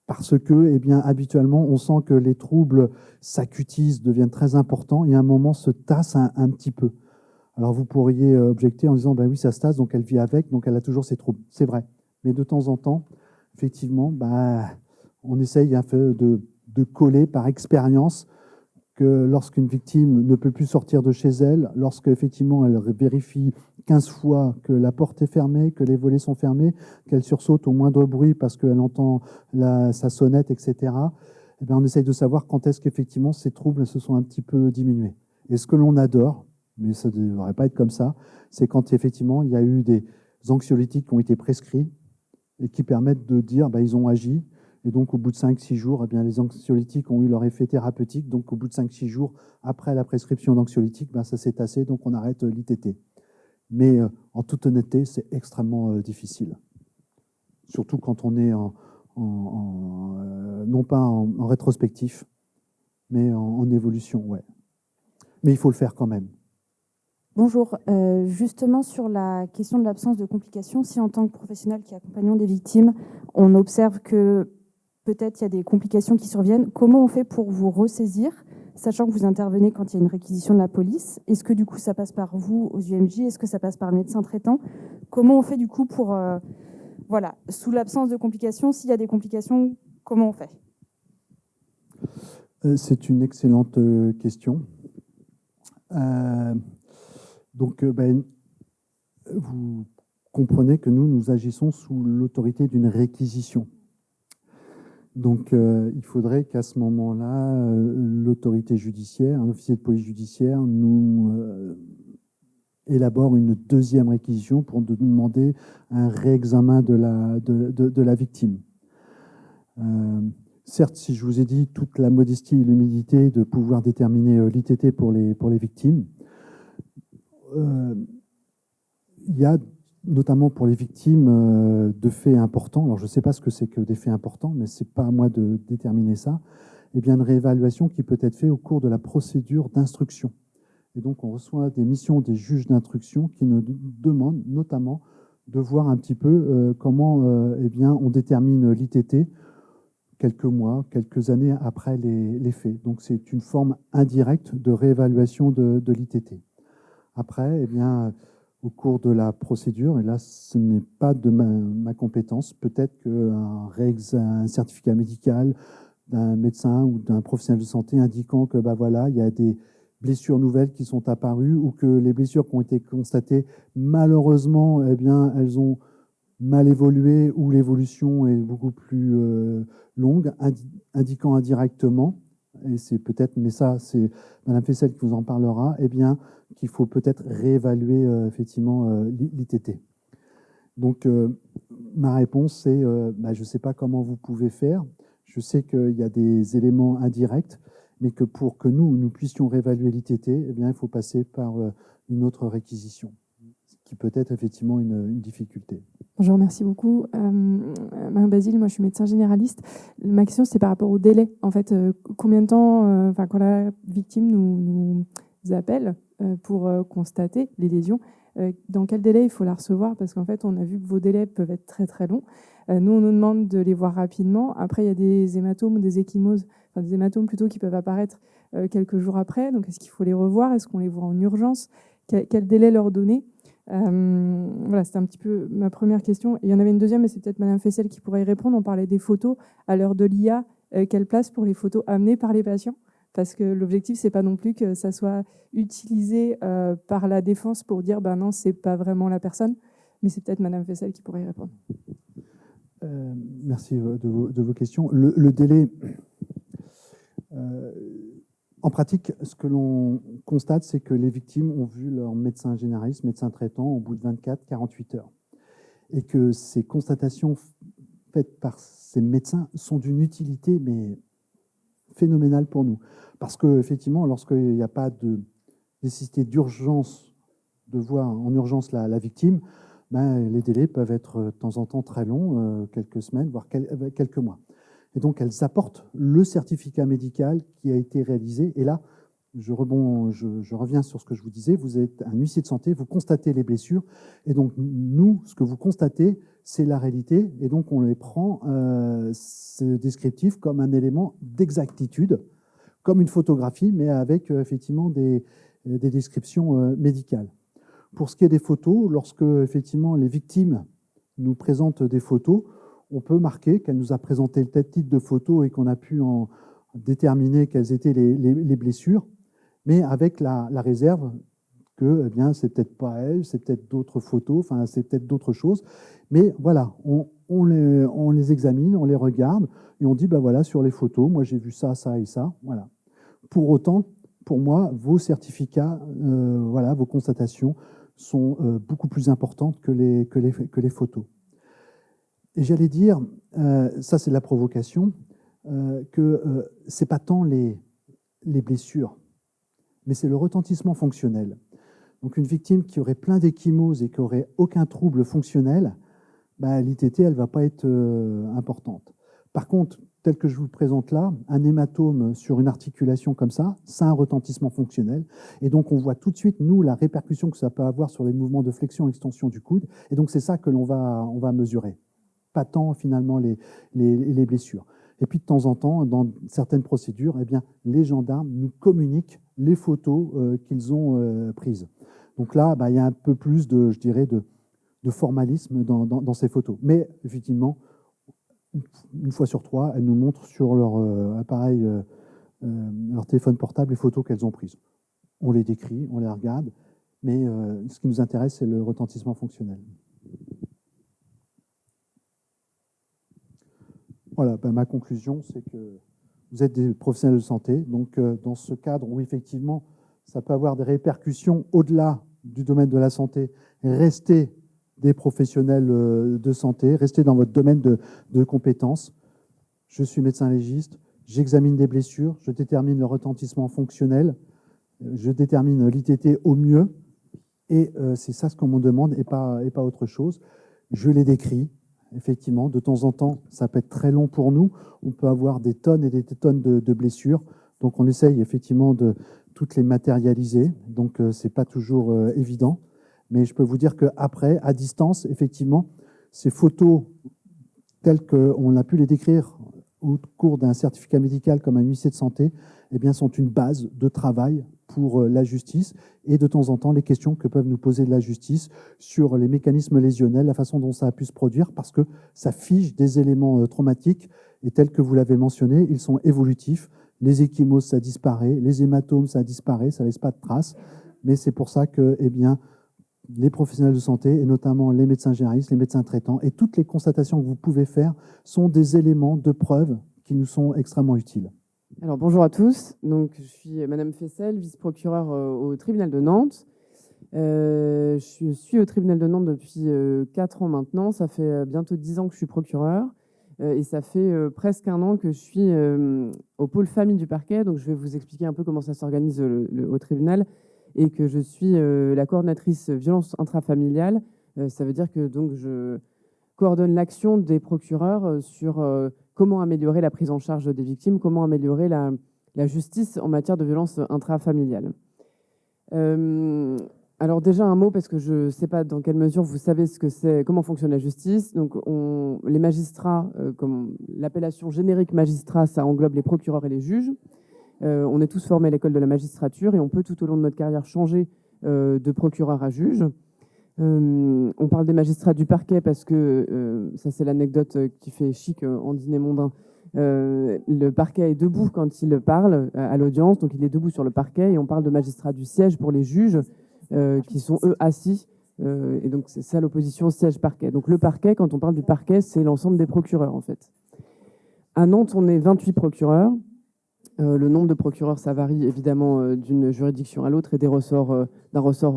parce que, habituellement, on sent que les troubles s'acutisent, deviennent très importants, et à un moment se tassent un petit peu. Alors, vous pourriez objecter en disant, oui, ça se tasse, donc elle vit avec, donc elle a toujours ses troubles. C'est vrai. Mais de temps en temps, effectivement, on essaye un peu de coller par expérience que lorsqu'une victime ne peut plus sortir de chez elle, lorsqu'effectivement elle vérifie 15 fois que la porte est fermée, que les volets sont fermés, qu'elle sursaute au moindre bruit parce qu'elle entend sa sonnette, etc., on essaye de savoir quand est-ce qu'effectivement ces troubles se sont un petit peu diminués. Et ce que l'on adore, mais ça ne devrait pas être comme ça, c'est quand effectivement il y a eu des anxiolytiques qui ont été prescrits et qui permettent de dire ils ont agi. Et donc, au bout de 5-6 jours, les anxiolytiques ont eu leur effet thérapeutique. Donc, au bout de 5-6 jours, après la prescription d'anxiolytiques, ça s'est tassé, donc on arrête l'ITT. Mais en toute honnêteté, c'est extrêmement difficile. Surtout quand on est non pas en rétrospectif, mais en évolution, ouais. Mais il faut le faire quand même. Bonjour. Justement, sur la question de l'absence de complications, si en tant que professionnel qui accompagnons des victimes, on observe que peut-être il y a des complications qui surviennent, comment on fait pour vous ressaisir, sachant que vous intervenez quand il y a une réquisition de la police? Est-ce que du coup ça passe par vous aux UMJ? Est-ce que ça passe par le médecin traitant? Comment on fait du coup pour, sous l'absence de complications, s'il y a des complications, comment on fait? C'est une excellente question. Donc, vous comprenez que nous agissons sous l'autorité d'une réquisition. Donc, il faudrait qu'à ce moment-là, l'autorité judiciaire, un officier de police judiciaire, nous élabore une deuxième réquisition pour demander un réexamen de la victime. Certes, si je vous ai dit toute la modestie et l'humilité de pouvoir déterminer l'ITT pour les victimes, il y a notamment pour les victimes de faits importants, alors je ne sais pas ce que c'est que des faits importants, mais ce n'est pas à moi de déterminer ça, une réévaluation qui peut être faite au cours de la procédure d'instruction. Et donc, on reçoit des missions des juges d'instruction qui nous demandent notamment de voir un petit peu comment on détermine l'ITT quelques mois, quelques années après les faits. Donc, c'est une forme indirecte de réévaluation de l'ITT. Après, au cours de la procédure, et là, ce n'est pas de ma compétence, peut-être qu'un certificat médical d'un médecin ou d'un professionnel de santé indiquant que il y a des blessures nouvelles qui sont apparues ou que les blessures qui ont été constatées, malheureusement, elles ont mal évolué ou l'évolution est beaucoup plus longue, indiquant indirectement, et c'est peut-être, mais ça, c'est Mme Fessel qui vous en parlera, qu'il faut peut-être réévaluer effectivement l'ITT. Donc, ma réponse, c'est je ne sais pas comment vous pouvez faire. Je sais qu'il y a des éléments indirects, mais que pour que nous puissions réévaluer l'ITT, il faut passer par une autre réquisition, ce qui peut être effectivement une difficulté. Je vous remercie beaucoup. Marion Basile, moi je suis médecin généraliste. Ma question c'est par rapport au délai. En fait, combien de temps, quand la victime nous appelle pour constater les lésions, dans quel délai il faut la recevoir? Parce qu'en fait, on a vu que vos délais peuvent être très très longs. Nous, on nous demande de les voir rapidement. Après, il y a des hématomes ou des ecchymoses, enfin des hématomes plutôt qui peuvent apparaître quelques jours après. Donc, est-ce qu'il faut les revoir? Est-ce qu'on les voit en urgence? Quel délai leur donner? Voilà, c'était un petit peu ma première question. Il y en avait une deuxième, mais c'est peut-être Madame Fessel qui pourrait y répondre. On parlait des photos. À l'heure de l'IA, quelle place pour les photos amenées par les patients? Parce que l'objectif, c'est pas non plus que ça soit utilisé par la défense pour dire ben non, c'est pas vraiment la personne. Mais c'est peut-être Madame Fessel qui pourrait y répondre. Merci de vos questions. Le délai, en pratique, ce que l'on constate, c'est que les victimes ont vu leur médecin généraliste, médecin traitant, au bout de 24-48 heures. Et que ces constatations faites par ces médecins sont d'une utilité, mais phénoménale pour nous. Parce qu'effectivement, lorsqu'il n'y a pas de nécessité d'urgence de voir en urgence la victime, ben, les délais peuvent être de temps en temps très longs, quelques semaines, voire quelques mois. Et donc, elles apportent le certificat médical qui a été réalisé. Et là, je reviens sur ce que je vous disais. Vous êtes un huissier de santé, vous constatez les blessures. Et donc, nous, ce que vous constatez, c'est la réalité. Et donc, on les prend, ce descriptif, comme un élément d'exactitude, comme une photographie, mais avec effectivement des descriptions médicales. Pour ce qui est des photos, lorsque effectivement les victimes nous présentent des photos, on peut marquer qu'elle nous a présenté tel type de photos et qu'on a pu en déterminer quelles étaient les blessures, mais avec la réserve que, eh bien, c'est peut-être pas elle, c'est peut-être d'autres photos, enfin, c'est peut-être d'autres choses. Mais voilà, on les examine, on les regarde et on dit, ben voilà, sur les photos, moi j'ai vu ça, ça et ça. Voilà. Pour autant, pour moi, vos certificats, voilà, vos constatations sont beaucoup plus importantes que les photos. Et j'allais dire, ça c'est de la provocation, que c'est pas tant les blessures, mais c'est le retentissement fonctionnel. Donc une victime qui aurait plein d'échymoses et qui aurait aucun trouble fonctionnel, bah, l'ITT, elle va pas être importante. Par contre, tel que je vous le présente là, un hématome sur une articulation comme ça, c'est un retentissement fonctionnel. Et donc, on voit tout de suite, nous, la répercussion que ça peut avoir sur les mouvements de flexion-extension du coude. Et donc, c'est ça que on va mesurer. Pas tant, finalement, les blessures. Et puis, de temps en temps, dans certaines procédures, eh bien, les gendarmes nous communiquent les photos qu'ils ont prises. Donc là, bah, il y a un peu plus de, je dirais, de formalisme dans ces photos. Mais, effectivement, une fois sur trois, elles nous montrent sur leur appareil, leur téléphone portable, les photos qu'elles ont prises. On les décrit, on les regarde, mais ce qui nous intéresse, c'est le retentissement fonctionnel. Voilà, ben, ma conclusion, c'est que vous êtes des professionnels de santé, donc dans ce cadre où effectivement, ça peut avoir des répercussions au-delà du domaine de la santé, restez des professionnels de santé, restez dans votre domaine de compétences. Je suis médecin légiste, j'examine des blessures, je détermine le retentissement fonctionnel, je détermine l'ITT au mieux, et c'est ça ce qu'on me demande et pas autre chose. Je les décris, effectivement, de temps en temps, ça peut être très long pour nous, on peut avoir des tonnes et des tonnes de blessures, donc on essaye effectivement de toutes les matérialiser, donc c'est pas toujours évident. Mais je peux vous dire qu'après, à distance, effectivement, ces photos telles qu'on a pu les décrire au cours d'un certificat médical comme un huissier de santé, eh bien, sont une base de travail pour la justice et de temps en temps les questions que peuvent nous poser de la justice sur les mécanismes lésionnels, la façon dont ça a pu se produire, parce que ça fige des éléments traumatiques et tels que vous l'avez mentionné, ils sont évolutifs. Les ecchymoses, ça disparaît, les hématomes, ça disparaît, ça ne laisse pas de traces. Mais c'est pour ça que, eh bien, les professionnels de santé, et notamment les médecins généralistes, les médecins traitants, et toutes les constatations que vous pouvez faire sont des éléments de preuve qui nous sont extrêmement utiles. Alors bonjour à tous, donc, je suis Madame Fessel, vice-procureure au tribunal de Nantes. Je suis au tribunal de Nantes depuis 4 ans maintenant, ça fait bientôt 10 ans que je suis procureure et ça fait presque 1 an que je suis au pôle famille du parquet, donc je vais vous expliquer un peu comment ça s'organise au tribunal et que je suis la coordonnatrice violence intrafamiliale. Ça veut dire que donc, je coordonne l'action des procureurs sur comment améliorer la prise en charge des victimes, comment améliorer la justice en matière de violence intrafamiliale. Alors déjà un mot, parce que je ne sais pas dans quelle mesure vous savez ce que c'est, comment fonctionne la justice. Donc les magistrats, comme l'appellation générique magistrat, ça englobe les procureurs et les juges. On est tous formés à l'école de la magistrature et on peut tout au long de notre carrière changer de procureur à juge. On parle des magistrats du parquet parce que, ça c'est l'anecdote qui fait chic en dîner mondain, le parquet est debout quand il parle à l'audience, donc il est debout sur le parquet, et on parle de magistrats du siège pour les juges qui sont eux assis, et donc c'est ça l'opposition siège-parquet. Donc le parquet, quand on parle du parquet, c'est l'ensemble des procureurs en fait. À Nantes, on est 28 procureurs. Le nombre de procureurs, ça varie évidemment d'une juridiction à l'autre et d'un ressort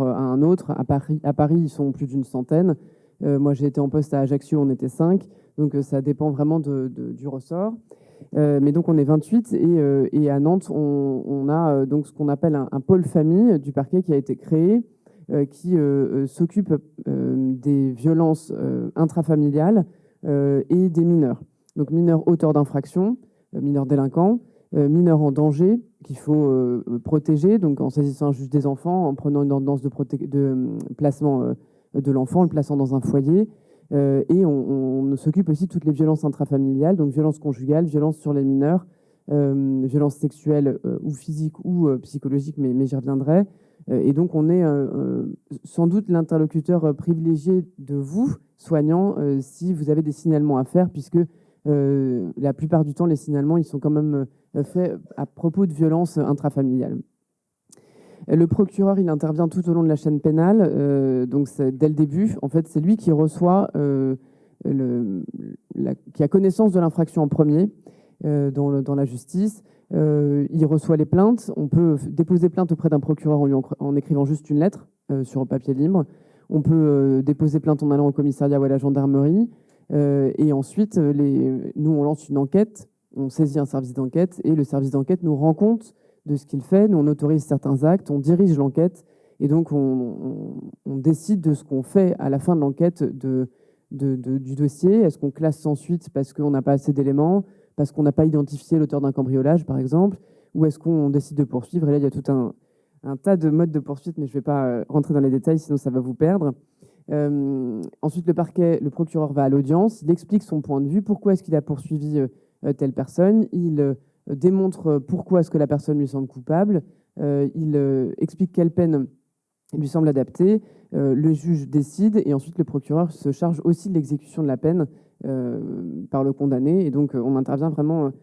à un autre. À Paris, ils sont plus d'une centaine. Moi, j'ai été en poste à Ajaccio, on était 5. Donc, ça dépend vraiment du ressort. Mais donc, on est 28. Et à Nantes, on a donc ce qu'on appelle un pôle famille du parquet qui a été créé, qui s'occupe des violences intrafamiliales et des mineurs. Donc, mineurs auteurs d'infractions, mineurs délinquants, mineurs en danger qu'il faut protéger, donc en saisissant un juge des enfants, en prenant une ordonnance de placement de l'enfant, le plaçant dans un foyer. Et on s'occupe aussi de toutes les violences intrafamiliales, donc violences conjugales, violences sur les mineurs, violences sexuelles ou physiques ou psychologiques, mais j'y reviendrai. Et donc on est sans doute l'interlocuteur privilégié de vous, soignants, si vous avez des signalements à faire, puisque la plupart du temps, les signalements, ils sont quand même faits à propos de violences intrafamiliales. Le procureur, il intervient tout au long de la chaîne pénale, donc dès le début. En fait, c'est lui qui reçoit, qui a connaissance de l'infraction en premier dans la justice. Il reçoit les plaintes. On peut déposer plainte auprès d'un procureur en écrivant juste une lettre sur un papier libre. On peut déposer plainte en allant au commissariat ou à la gendarmerie. Et ensuite, nous, on lance une enquête, on saisit un service d'enquête, et le service d'enquête nous rend compte de ce qu'il fait. Nous, on autorise certains actes, on dirige l'enquête, et donc on décide de ce qu'on fait à la fin de l'enquête du dossier. Est-ce qu'on classe sans suite parce qu'on n'a pas assez d'éléments, parce qu'on n'a pas identifié l'auteur d'un cambriolage, par exemple, ou est-ce qu'on décide de poursuivre? Et là, il y a tout un tas de modes de poursuite, mais je ne vais pas rentrer dans les détails, sinon ça va vous perdre. Ensuite, le procureur va à l'audience, il explique son point de vue, pourquoi est-ce qu'il a poursuivi telle personne, il démontre pourquoi est-ce que la personne lui semble coupable, il explique quelle peine lui semble adaptée, le juge décide, et ensuite le procureur se charge aussi de l'exécution de la peine par le condamné, et donc on intervient vraiment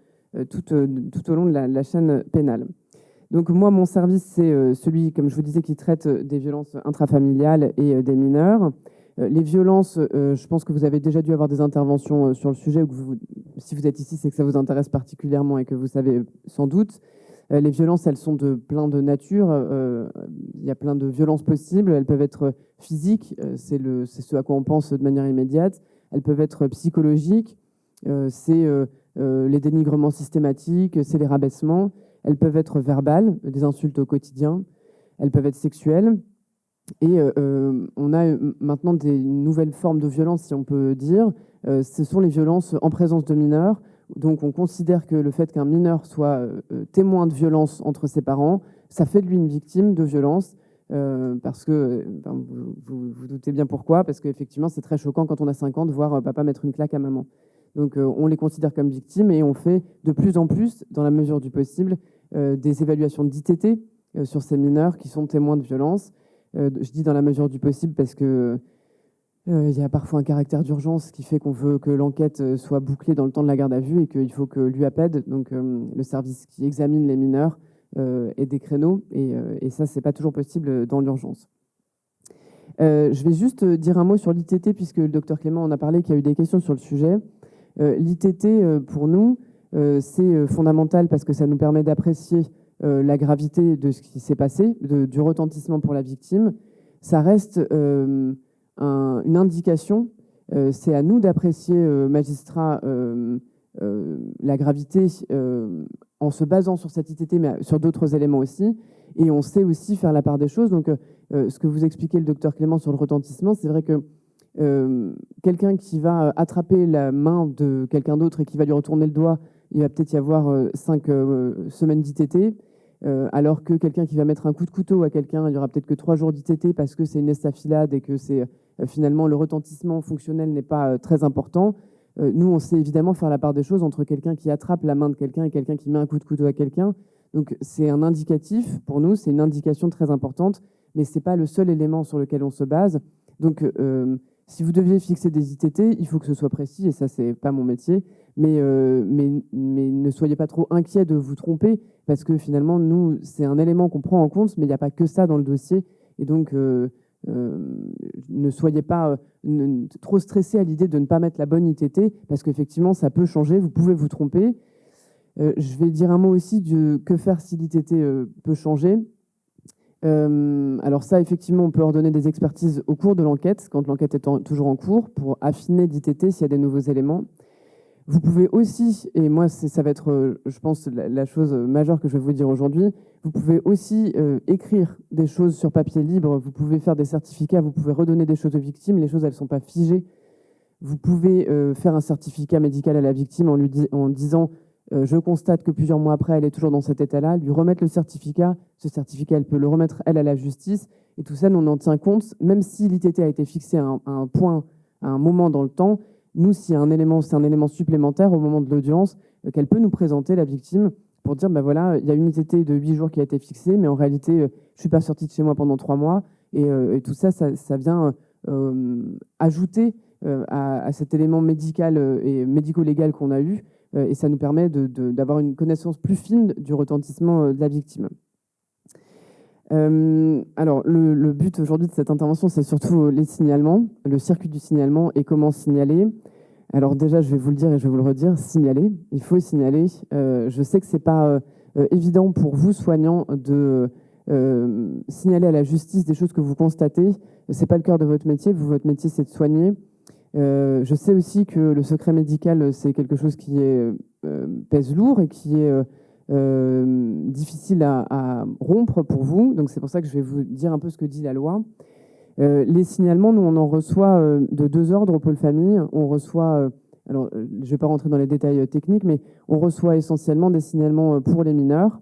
tout au long de la chaîne pénale. Donc moi, mon service, c'est celui, comme je vous disais, qui traite des violences intrafamiliales et des mineurs. Les violences, je pense que vous avez déjà dû avoir des interventions sur le sujet, ou que si vous êtes ici, c'est que ça vous intéresse particulièrement et que vous savez sans doute. Les violences, elles sont de plein de nature. Il y a plein de violences possibles. Elles peuvent être physiques, c'est ce à quoi on pense de manière immédiate. Elles peuvent être psychologiques, c'est les dénigrements systématiques, c'est les rabaissements. Elles peuvent être verbales, des insultes au quotidien. Elles peuvent être sexuelles. Et on a maintenant des nouvelles formes de violence, si on peut dire. Ce sont les violences en présence de mineurs. Donc on considère que le fait qu'un mineur soit témoin de violence entre ses parents, ça fait de lui une victime de violence. Parce que, vous doutez bien pourquoi, parce qu'effectivement c'est très choquant quand on a 5 ans de voir papa mettre une claque à maman. Donc on les considère comme victimes et on fait de plus en plus, dans la mesure du possible, des évaluations d'ITT sur ces mineurs qui sont témoins de violence. Je dis dans la mesure du possible parce que il y a parfois un caractère d'urgence qui fait qu'on veut que l'enquête soit bouclée dans le temps de la garde à vue et qu'il faut que l'UAPED, donc le service qui examine les mineurs, ait des créneaux. Et ça, c'est pas toujours possible dans l'urgence. Je vais juste dire un mot sur l'ITT puisque le docteur Clément en a parlé, qu'il y a eu des questions sur le sujet. L'ITT, pour nous, c'est fondamental parce que ça nous permet d'apprécier la gravité de ce qui s'est passé, du retentissement pour la victime. Ça reste une indication. C'est à nous d'apprécier, magistrats, la gravité en se basant sur cette ITT, mais sur d'autres éléments aussi. Et on sait aussi faire la part des choses. Donc, ce que vous expliquez, le docteur Clément, sur le retentissement, c'est vrai que quelqu'un qui va attraper la main de quelqu'un d'autre et qui va lui retourner le doigt, il va peut-être y avoir 5 semaines d'ITT, alors que quelqu'un qui va mettre un coup de couteau à quelqu'un, il y aura peut-être que 3 jours d'ITT parce que c'est une estafilade et que finalement le retentissement fonctionnel n'est pas très important. Nous, on sait évidemment faire la part des choses entre quelqu'un qui attrape la main de quelqu'un et quelqu'un qui met un coup de couteau à quelqu'un. Donc c'est un indicatif pour nous, c'est une indication très importante, mais ce n'est pas le seul élément sur lequel on se base. Donc, si vous deviez fixer des ITT, il faut que ce soit précis, et ça, c'est pas mon métier. Mais ne soyez pas trop inquiets de vous tromper, parce que finalement, nous, c'est un élément qu'on prend en compte, mais il n'y a pas que ça dans le dossier. Et donc, ne soyez pas trop stressés à l'idée de ne pas mettre la bonne ITT, parce qu'effectivement, ça peut changer, vous pouvez vous tromper. Je vais dire un mot aussi de que faire si l'ITT peut changer. Alors ça, effectivement, on peut ordonner des expertises au cours de l'enquête, quand l'enquête est toujours en cours, pour affiner l'ITT s'il y a des nouveaux éléments. Vous pouvez aussi, et moi ça va être, je pense, la chose majeure que je vais vous dire aujourd'hui, vous pouvez aussi écrire des choses sur papier libre, vous pouvez faire des certificats, vous pouvez redonner des choses aux victimes, les choses elles ne sont pas figées. Vous pouvez faire un certificat médical à la victime en disant je constate que plusieurs mois après, elle est toujours dans cet état-là, lui remettre le certificat. Ce certificat, elle peut le remettre, elle, à la justice. Et tout ça, on en tient compte, même si l'ITT a été fixé à un point, à un moment dans le temps. Nous, s'il y a un élément, c'est un élément supplémentaire au moment de l'audience qu'elle peut nous présenter, la victime, pour dire, voilà, il y a une ITT de 8 jours qui a été fixée, mais en réalité, je ne suis pas sortie de chez moi pendant 3 mois. Et tout ça, ça vient ajouter à cet élément médical et médico-légal qu'on a eu. Et ça nous permet d'avoir une connaissance plus fine du retentissement de la victime. Alors, le but aujourd'hui de cette intervention, c'est surtout les signalements, le circuit du signalement et comment signaler. Alors déjà, je vais vous le dire et je vais vous le redire, signaler, il faut signaler. Je sais que ce n'est pas évident pour vous, soignants, de signaler à la justice des choses que vous constatez. Ce n'est pas le cœur de votre métier. Votre métier, c'est de soigner. Je sais aussi que le secret médical, c'est quelque chose qui pèse lourd et qui est difficile à rompre pour vous. Donc c'est pour ça que je vais vous dire un peu ce que dit la loi. Les signalements, nous, on en reçoit de 2 ordres au pôle famille. On reçoit, alors je ne vais pas rentrer dans les détails techniques, mais on reçoit essentiellement des signalements pour les mineurs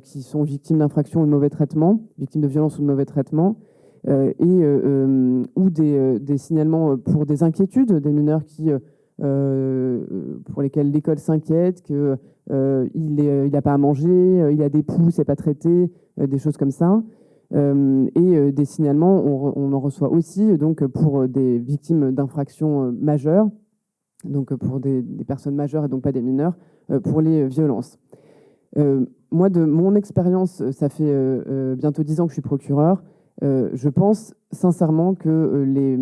qui sont victimes d'infractions ou de mauvais traitements, victimes de violences ou de mauvais traitements. Ou des signalements pour des inquiétudes des mineurs pour lesquels l'école s'inquiète, qu'il n'a pas à manger, il a des poux, c'est pas traité, des choses comme ça. Des signalements, on en reçoit aussi donc, pour des victimes d'infractions majeures, donc pour des personnes majeures et donc pas des mineurs, pour les violences. Moi, de mon expérience, ça fait bientôt 10 ans que je suis procureur. Je pense sincèrement que les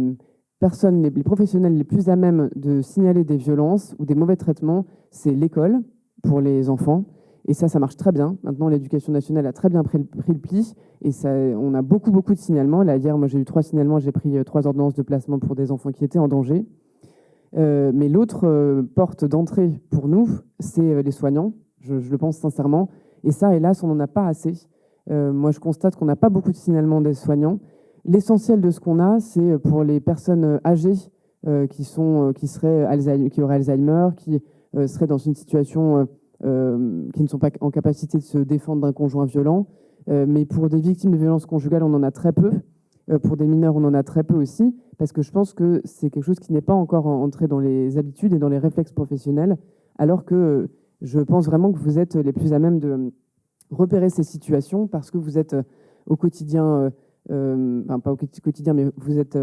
personnes, les professionnels les plus à même de signaler des violences ou des mauvais traitements, c'est l'école pour les enfants. Et ça marche très bien. Maintenant, l'éducation nationale a très bien pris le pli. Et on a beaucoup de signalements. Là, hier, moi, j'ai eu 3 signalements. J'ai pris 3 ordonnances de placement pour des enfants qui étaient en danger. Mais l'autre porte d'entrée pour nous, c'est les soignants. Je le pense sincèrement. Et ça, hélas, on n'en a pas assez. Moi, je constate qu'on n'a pas beaucoup de signalements des soignants. L'essentiel de ce qu'on a, c'est pour les personnes âgées qui auraient Alzheimer, qui seraient dans une situation qui ne sont pas en capacité de se défendre d'un conjoint violent. Mais pour des victimes de violences conjugales, on en a très peu. Pour des mineurs, on en a très peu aussi, parce que je pense que c'est quelque chose qui n'est pas encore entré dans les habitudes et dans les réflexes professionnels, alors que je pense vraiment que vous êtes les plus à même de repérer ces situations parce que vous êtes au quotidien, enfin pas au quotidien, mais vous êtes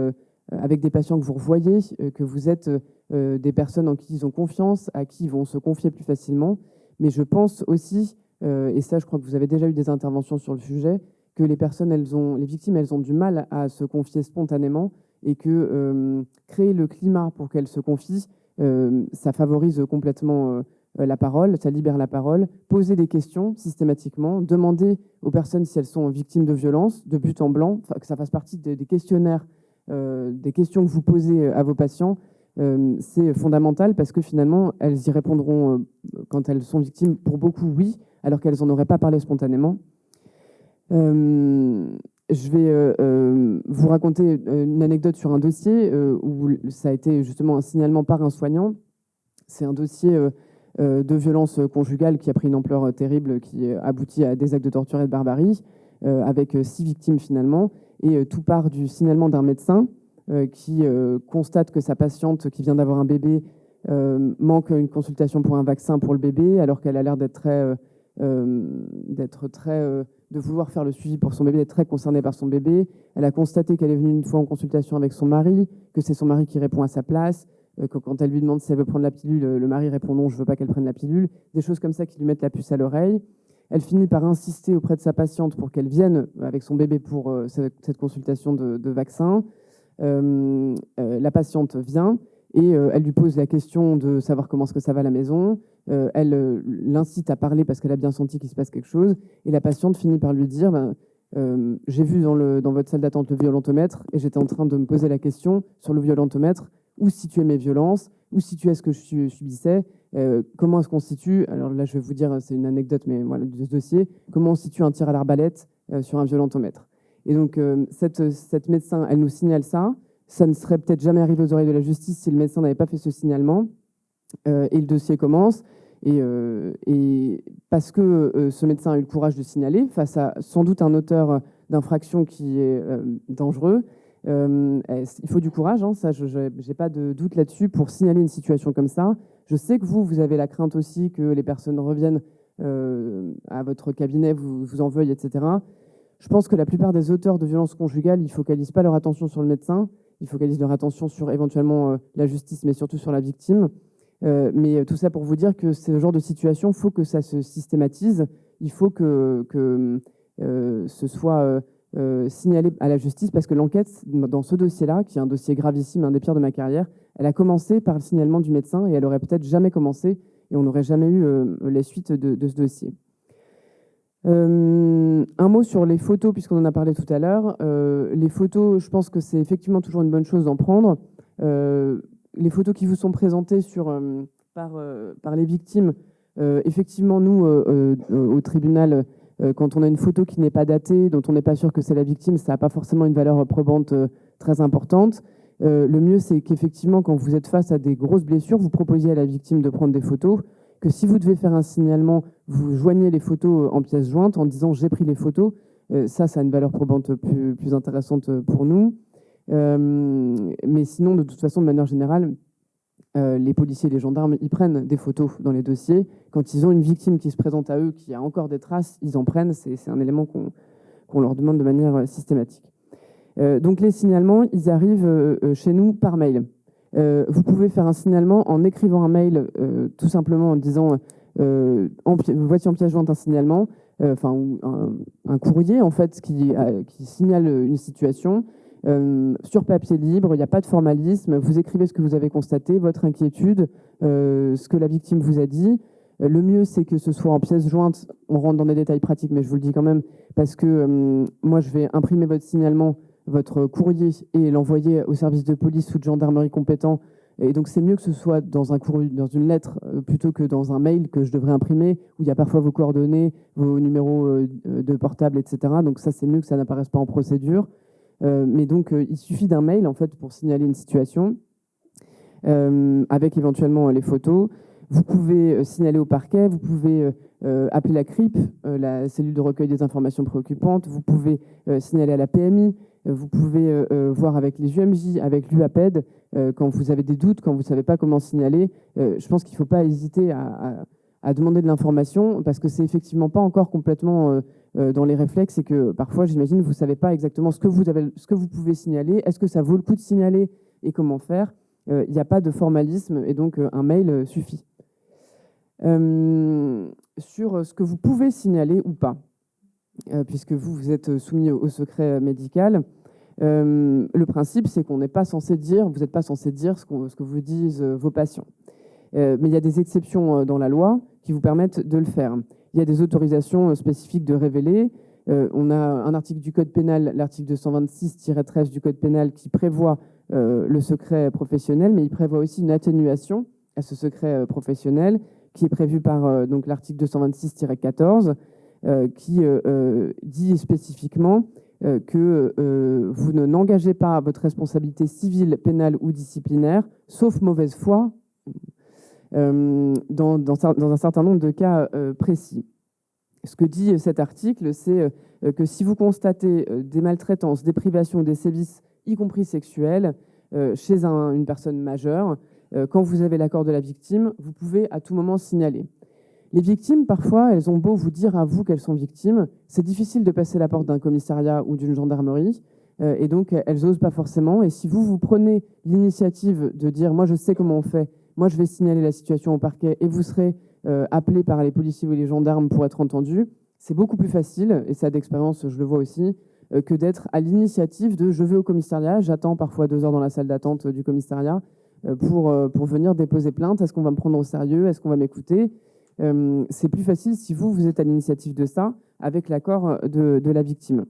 avec des patients que vous revoyez, que vous êtes des personnes en qui ils ont confiance, à qui ils vont se confier plus facilement. Mais je pense aussi, et ça je crois que vous avez déjà eu des interventions sur le sujet, que les victimes, elles ont du mal à se confier spontanément et que créer le climat pour qu'elles se confient, ça favorise complètement la parole, ça libère la parole, poser des questions systématiquement, demander aux personnes si elles sont victimes de violences, de but en blanc, que ça fasse partie des questionnaires, des questions que vous posez à vos patients. C'est fondamental parce que finalement, elles y répondront quand elles sont victimes, pour beaucoup, oui, alors qu'elles n'en auraient pas parlé spontanément. Je vais vous raconter une anecdote sur un dossier où ça a été justement un signalement par un soignant. C'est un dossier de violence conjugale qui a pris une ampleur terrible, qui aboutit à des actes de torture et de barbarie, avec 6 victimes finalement. Et tout part du signalement d'un médecin qui constate que sa patiente qui vient d'avoir un bébé manque une consultation pour un vaccin pour le bébé, alors qu'elle a l'air d'être très de vouloir faire le suivi pour son bébé, d'être très concernée par son bébé. Elle a constaté qu'elle est venue une fois en consultation avec son mari, que c'est son mari qui répond à sa place, que quand elle lui demande si elle veut prendre la pilule, le mari répond non, je ne veux pas qu'elle prenne la pilule. Des choses comme ça qui lui mettent la puce à l'oreille. Elle finit par insister auprès de sa patiente pour qu'elle vienne avec son bébé pour cette consultation de vaccin. La patiente vient et elle lui pose la question de savoir comment est-ce que ça va à la maison. Elle l'incite à parler parce qu'elle a bien senti qu'il se passe quelque chose. Et la patiente finit par lui dire j'ai vu dans votre salle d'attente le violentomètre et j'étais en train de me poser la question sur le violentomètre où situer mes violences, où situer ce que je subissais, comment est-ce qu'on situe, alors là je vais vous dire, c'est une anecdote, mais voilà, de ce dossier, comment on situe un tir à l'arbalète sur un violentomètre. Et donc cette médecin, elle nous signale ça. Ça ne serait peut-être jamais arrivé aux oreilles de la justice si le médecin n'avait pas fait ce signalement. Et le dossier commence. Et parce que ce médecin a eu le courage de signaler, face à sans doute un auteur d'infraction qui est dangereux, il faut du courage, hein, ça, je n'ai pas de doute là-dessus, pour signaler une situation comme ça. Je sais que vous avez la crainte aussi que les personnes reviennent à votre cabinet, vous en veuillent, etc. Je pense que la plupart des auteurs de violences conjugales, ils ne focalisent pas leur attention sur le médecin, ils focalisent leur attention sur éventuellement la justice, mais surtout sur la victime. Mais tout ça pour vous dire que ce genre de situation, il faut que ça se systématise, il faut que ce soit signalé à la justice, parce que l'enquête dans ce dossier-là, qui est un dossier gravissime, un des pires de ma carrière, elle a commencé par le signalement du médecin et elle aurait peut-être jamais commencé et on n'aurait jamais eu les suites de ce dossier. Un mot sur les photos, puisqu'on en a parlé tout à l'heure. Les photos, je pense que c'est effectivement toujours une bonne chose d'en prendre. Les photos qui vous sont présentées par les victimes, effectivement, nous, au tribunal, quand on a une photo qui n'est pas datée, dont on n'est pas sûr que c'est la victime, ça n'a pas forcément une valeur probante très importante. Le mieux, c'est qu'effectivement, quand vous êtes face à des grosses blessures, vous proposiez à la victime de prendre des photos, que si vous devez faire un signalement, vous joignez les photos en pièces jointes en disant « j'ai pris les photos ». Ça a une valeur probante plus intéressante pour nous. Mais sinon, de toute façon, de manière générale, les policiers et les gendarmes, ils prennent des photos dans les dossiers. Quand ils ont une victime qui se présente à eux, qui a encore des traces, ils en prennent. C'est un élément qu'on leur demande de manière systématique. Donc les signalements, ils arrivent chez nous par mail. Vous pouvez faire un signalement en écrivant un mail, tout simplement en disant voici en pièce jointe un signalement, ou un courrier en fait qui signale une situation. Sur papier libre, il n'y a pas de formalisme, vous écrivez ce que vous avez constaté, votre inquiétude, ce que la victime vous a dit. Le mieux, c'est que ce soit en pièce jointe. On rentre dans des détails pratiques, mais je vous le dis quand même, parce que moi, je vais imprimer votre signalement, votre courrier, et l'envoyer au service de police ou de gendarmerie compétent. Et donc, c'est mieux que ce soit dans une lettre plutôt que dans un mail que je devrais imprimer, où il y a parfois vos coordonnées, vos numéros de portable, etc. Donc ça, c'est mieux que ça n'apparaisse pas en procédure. Mais donc, il suffit d'un mail, en fait, pour signaler une situation, avec éventuellement les photos. Vous pouvez signaler au parquet, vous pouvez appeler la CRIP, la cellule de recueil des informations préoccupantes, vous pouvez signaler à la PMI, vous pouvez voir avec les UMJ, avec l'UAPED, quand vous avez des doutes, quand vous ne savez pas comment signaler. Je pense qu'il ne faut pas hésiter à demander de l'information, parce que c'est effectivement pas encore complètement dans les réflexes, et que parfois, j'imagine, vous ne savez pas exactement ce que vous pouvez signaler, est-ce que ça vaut le coup de signaler et comment faire. Il n'y a pas de formalisme, et donc un mail suffit. Sur ce que vous pouvez signaler ou pas, puisque vous êtes soumis au secret médical, le principe, c'est qu'on n'est pas censé dire, vous n'êtes pas censé dire ce que vous disent vos patients. Mais il y a des exceptions dans la loi qui vous permettent de le faire. Il y a des autorisations spécifiques de révéler. On a un article du Code pénal, l'article 226-13 du Code pénal, qui prévoit le secret professionnel, mais il prévoit aussi une atténuation à ce secret professionnel, qui est prévu par donc l'article 226-14, qui dit spécifiquement que vous n'engagez pas votre responsabilité civile, pénale ou disciplinaire, sauf mauvaise foi, dans un certain nombre de cas précis. Ce que dit cet article, c'est que si vous constatez des maltraitances, des privations, des sévices, y compris sexuels, chez une personne majeure, quand vous avez l'accord de la victime, vous pouvez à tout moment signaler. Les victimes, parfois, elles ont beau vous dire à vous qu'elles sont victimes, c'est difficile de passer la porte d'un commissariat ou d'une gendarmerie, et donc elles n'osent pas forcément. Et si vous prenez l'initiative de dire « moi je sais comment on fait, moi je vais signaler la situation au parquet et vous serez appelé par les policiers ou les gendarmes pour être entendu », c'est beaucoup plus facile, et ça d'expérience je le vois aussi, que d'être à l'initiative de « je vais au commissariat, j'attends parfois 2 heures dans la salle d'attente du commissariat pour venir déposer plainte, est-ce qu'on va me prendre au sérieux, est-ce qu'on va m'écouter ?» C'est plus facile si vous êtes à l'initiative de ça, avec l'accord de la victime.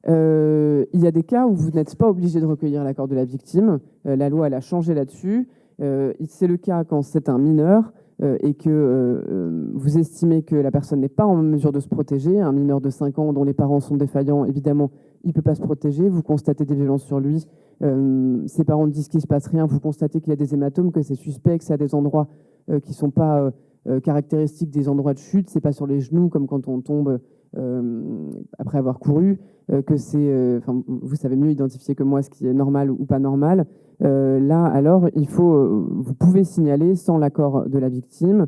Il y a des cas où vous n'êtes pas obligé de recueillir l'accord de la victime. La loi, elle a changé là-dessus. C'est le cas quand c'est un mineur et que vous estimez que la personne n'est pas en mesure de se protéger. Un mineur de 5 ans dont les parents sont défaillants, évidemment, il ne peut pas se protéger. Vous constatez des violences sur lui. Ses parents disent qu'il ne se passe rien. Vous constatez qu'il y a des hématomes, que c'est suspect, que c'est à des endroits qui ne sont pas caractéristiques des endroits de chute. Ce n'est pas sur les genoux comme quand on tombe après avoir couru. Que c'est, vous savez mieux identifier que moi ce qui est normal ou pas normal. Là, alors, vous pouvez signaler sans l'accord de la victime.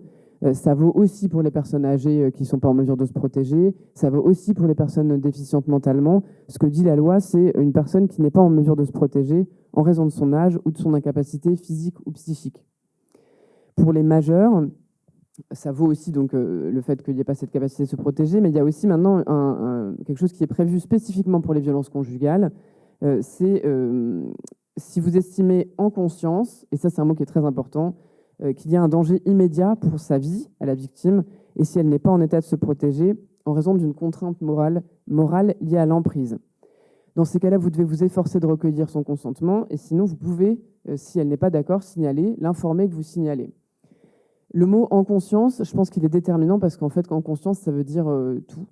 Ça vaut aussi pour les personnes âgées qui ne sont pas en mesure de se protéger. Ça vaut aussi pour les personnes déficientes mentalement. Ce que dit la loi, c'est une personne qui n'est pas en mesure de se protéger en raison de son âge ou de son incapacité physique ou psychique. Pour les majeurs, ça vaut aussi donc le fait qu'il n'y ait pas cette capacité de se protéger, mais il y a aussi maintenant quelque chose qui est prévu spécifiquement pour les violences conjugales. C'est si vous estimez en conscience, et ça c'est un mot qui est très important, qu'il y a un danger immédiat pour sa vie à la victime, et si elle n'est pas en état de se protéger en raison d'une contrainte morale liée à l'emprise. Dans ces cas-là, vous devez vous efforcer de recueillir son consentement, et sinon vous pouvez, si elle n'est pas d'accord, signaler, l'informer que vous signalez. Le mot « en conscience », je pense qu'il est déterminant parce qu'en fait, en conscience, ça veut dire tout.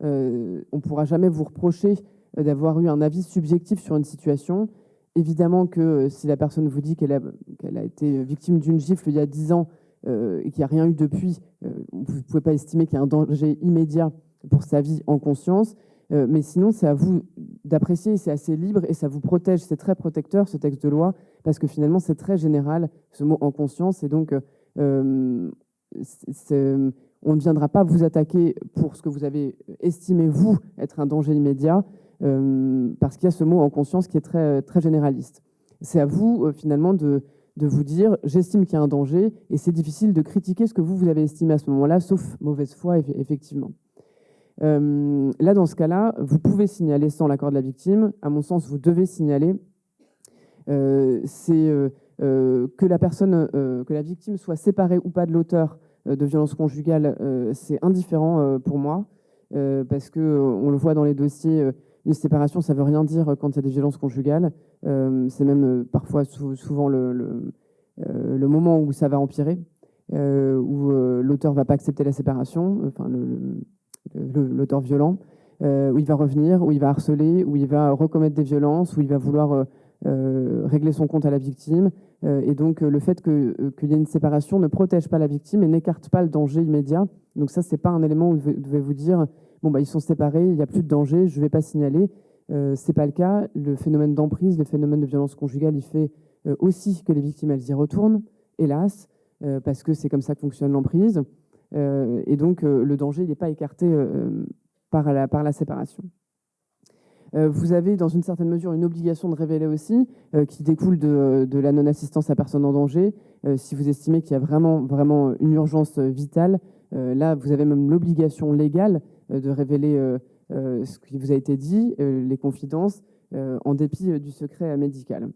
On ne pourra jamais vous reprocher d'avoir eu un avis subjectif sur une situation. Évidemment que si la personne vous dit qu'elle a été victime d'une gifle il y a 10 ans et qu'il n'y a rien eu depuis, vous ne pouvez pas estimer qu'il y a un danger immédiat pour sa vie en conscience. Mais sinon, c'est à vous d'apprécier, c'est assez libre et ça vous protège. C'est très protecteur, ce texte de loi, parce que finalement, c'est très général, ce mot « en conscience ». Et donc, on ne viendra pas vous attaquer pour ce que vous avez estimé, vous, être un danger immédiat, parce qu'il y a ce mot en conscience qui est très, très généraliste. C'est à vous, finalement, de vous dire « j'estime qu'il y a un danger » et c'est difficile de critiquer ce que vous avez estimé à ce moment-là, sauf mauvaise foi, effectivement. Là, dans ce cas-là, vous pouvez signaler sans l'accord de la victime. À mon sens, vous devez signaler. Que la victime soit séparée ou pas de l'auteur de violences conjugales, c'est indifférent pour moi, parce qu'on le voit dans les dossiers, une séparation, ça ne veut rien dire quand il y a des violences conjugales. C'est même parfois souvent le moment où ça va empirer, où l'auteur ne va pas accepter la séparation, enfin l'auteur violent, où il va revenir, où il va harceler, où il va recommettre des violences, où il va vouloir régler son compte à la victime. Et donc, le fait qu'il y ait une séparation ne protège pas la victime et n'écarte pas le danger immédiat. Donc ça, ce n'est pas un élément où vous devez vous dire « bon, ils sont séparés, il n'y a plus de danger, je ne vais pas signaler ». Ce n'est pas le cas. Le phénomène d'emprise, le phénomène de violence conjugale, il fait aussi que les victimes, elles y retournent, hélas, parce que c'est comme ça que fonctionne l'emprise. Et donc, le danger, il n'est pas écarté par la séparation. Vous avez, dans une certaine mesure, une obligation de révéler aussi, qui découle de la non-assistance à personne en danger. Si vous estimez qu'il y a vraiment une urgence vitale, là, vous avez même l'obligation légale de révéler ce qui vous a été dit, les confidences, en dépit du secret médical.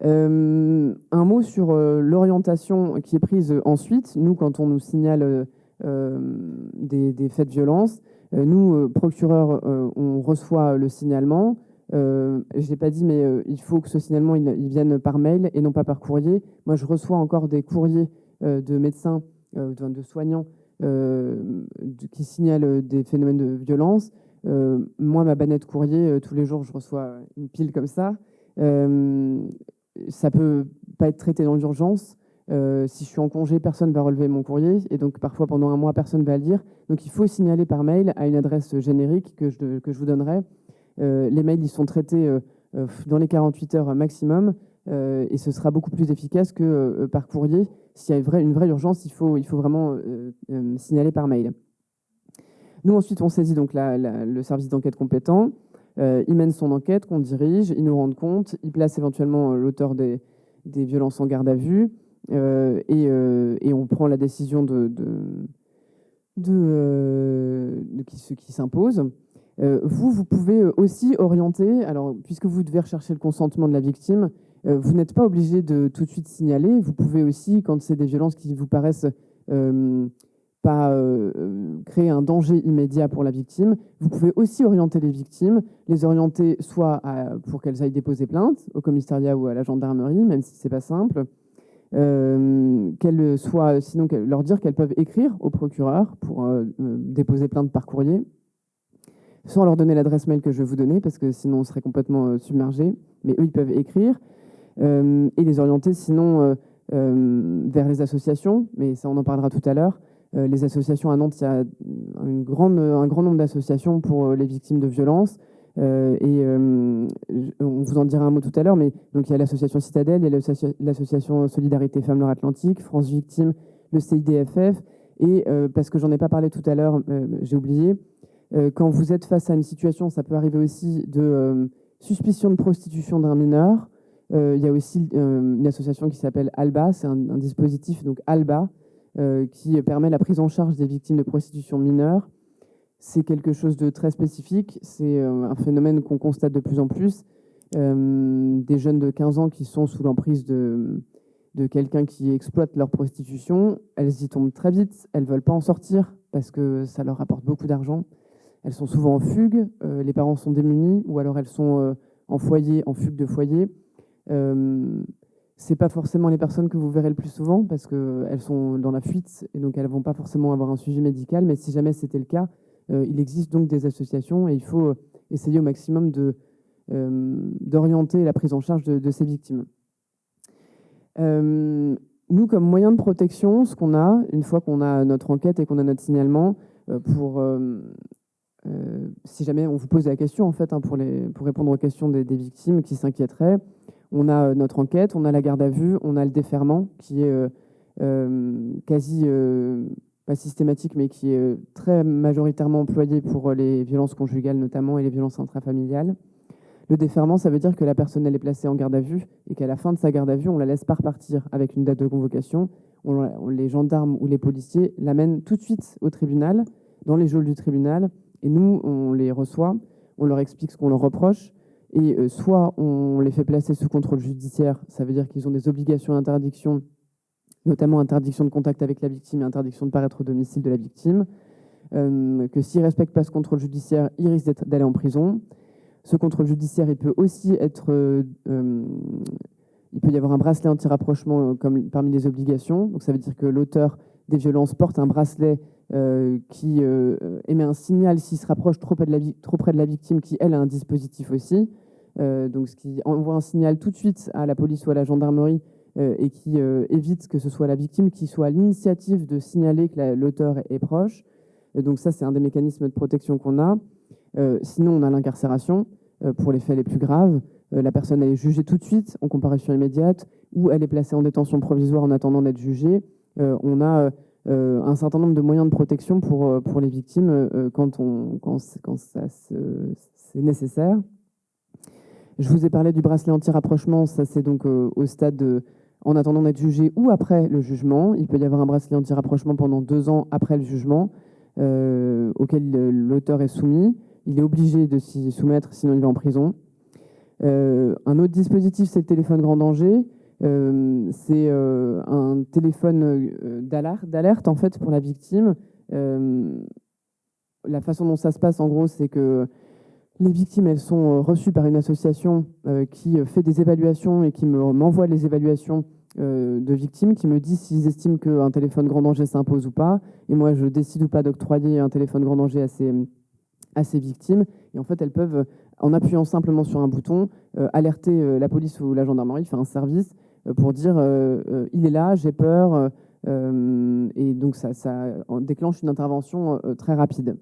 Un mot sur l'orientation qui est prise ensuite. Nous, quand on nous signale des faits de violence, nous, procureurs, on reçoit le signalement. Je ne l'ai pas dit, mais il faut que ce signalement il vienne par mail et non pas par courrier. Moi, je reçois encore des courriers de médecins, de soignants qui signalent des phénomènes de violence. Moi, ma bannette courrier, tous les jours, je reçois une pile comme ça. Ça ne peut pas être traité dans l'urgence. Si je suis en congé, personne ne va relever mon courrier. Et donc, parfois, pendant un mois, personne ne va le lire. Donc, il faut signaler par mail à une adresse générique que je vous donnerai. Les mails, ils sont traités dans les 48 heures maximum. et ce sera beaucoup plus efficace que par courrier. S'il y a une vraie urgence, il faut vraiment signaler par mail. Nous, ensuite, on saisit donc le service d'enquête compétent. Il mène son enquête qu'on dirige, il nous rend compte, il place éventuellement l'auteur des violences en garde à vue et on prend la décision de ce qui s'impose. Vous pouvez aussi orienter, alors puisque vous devez rechercher le consentement de la victime, vous n'êtes pas obligé de tout de suite signaler. Vous pouvez aussi, quand c'est des violences qui vous paraissent pas créer un danger immédiat pour la victime, vous pouvez aussi orienter les victimes, les orienter soit pour qu'elles aillent déposer plainte au commissariat ou à la gendarmerie, même si c'est pas simple, sinon leur dire qu'elles peuvent écrire au procureur pour déposer plainte par courrier, sans leur donner l'adresse mail que je vais vous donner, parce que sinon on serait complètement submergé, mais eux ils peuvent écrire, et les orienter sinon vers les associations, mais ça on en parlera tout à l'heure. Les associations à Nantes, il y a un grand nombre d'associations pour les victimes de violences. On vous en dira un mot tout à l'heure, mais donc il y a l'association Citadelle, il y a l'association Solidarité Femmes Loire-Atlantique, France Victimes, le CIDFF, et parce que j'en ai pas parlé tout à l'heure, j'ai oublié, quand vous êtes face à une situation, ça peut arriver aussi de suspicion de prostitution d'un mineur. Il y a aussi une association qui s'appelle ALBA, c'est un dispositif, donc ALBA, qui permet la prise en charge des victimes de prostitution mineure. C'est quelque chose de très spécifique, c'est un phénomène qu'on constate de plus en plus. Des jeunes de 15 ans qui sont sous l'emprise de quelqu'un qui exploite leur prostitution, elles y tombent très vite, elles ne veulent pas en sortir parce que ça leur apporte beaucoup d'argent. Elles sont souvent en fugue, les parents sont démunis, ou alors elles sont en fugue de foyer. C'est pas forcément les personnes que vous verrez le plus souvent parce qu'elles sont dans la fuite et donc elles vont pas forcément avoir un suivi médical, mais si jamais c'était le cas, il existe donc des associations et il faut essayer au maximum d'orienter la prise en charge de ces victimes. Nous, comme moyen de protection, ce qu'on a, une fois qu'on a notre enquête et qu'on a notre signalement, si jamais on vous pose la question, en fait, pour répondre aux questions des victimes qui s'inquiéteraient, on a notre enquête, on a la garde à vue, on a le déferrement qui est quasi, pas systématique, mais qui est très majoritairement employé pour les violences conjugales notamment et les violences intrafamiliales. Le déferment, ça veut dire que la personne elle est placée en garde à vue et qu'à la fin de sa garde à vue, on la laisse pas repartir avec une date de convocation. Les gendarmes ou les policiers l'amènent tout de suite au tribunal, dans les geôles du tribunal, et nous, on les reçoit, on leur explique ce qu'on leur reproche, et soit on les fait placer sous contrôle judiciaire, ça veut dire qu'ils ont des obligations et interdictions, notamment interdiction de contact avec la victime et interdiction de paraître au domicile de la victime, que s'ils ne respectent pas ce contrôle judiciaire, ils risquent d'aller en prison. Ce contrôle judiciaire, il peut aussi être... il peut y avoir un bracelet anti-rapprochement comme parmi les obligations. Donc ça veut dire que l'auteur des violences porte un bracelet qui émet un signal s'il se rapproche trop près de la victime, qui, elle, a un dispositif aussi. Donc ce qui envoie un signal tout de suite à la police ou à la gendarmerie et qui évite que ce soit la victime qui soit à l'initiative de signaler que l'auteur est proche. Donc ça, c'est un des mécanismes de protection qu'on a. Sinon, on a l'incarcération pour les faits les plus graves. La personne elle est jugée tout de suite en comparution immédiate ou elle est placée en détention provisoire en attendant d'être jugée. On a un certain nombre de moyens de protection pour les victimes quand c'est nécessaire. Je vous ai parlé du bracelet anti-rapprochement. Ça, c'est donc au stade en attendant d'être jugé ou après le jugement. Il peut y avoir un bracelet anti-rapprochement pendant 2 ans après le jugement auquel l'auteur est soumis. Il est obligé de s'y soumettre, sinon il va en prison. Un autre dispositif, c'est le téléphone grand danger. C'est un téléphone d'alerte en fait pour la victime. La façon dont ça se passe, en gros, c'est que les victimes, elles sont reçues par une association qui fait des évaluations et qui m'envoie les évaluations de victimes, qui me disent s'ils estiment qu'un téléphone grand danger s'impose ou pas. Et moi, je décide ou pas d'octroyer un téléphone grand danger à ces victimes. Et en fait, elles peuvent, en appuyant simplement sur un bouton, alerter la police ou la gendarmerie, faire un service pour dire il est là, j'ai peur. Et donc, ça déclenche une intervention très rapide.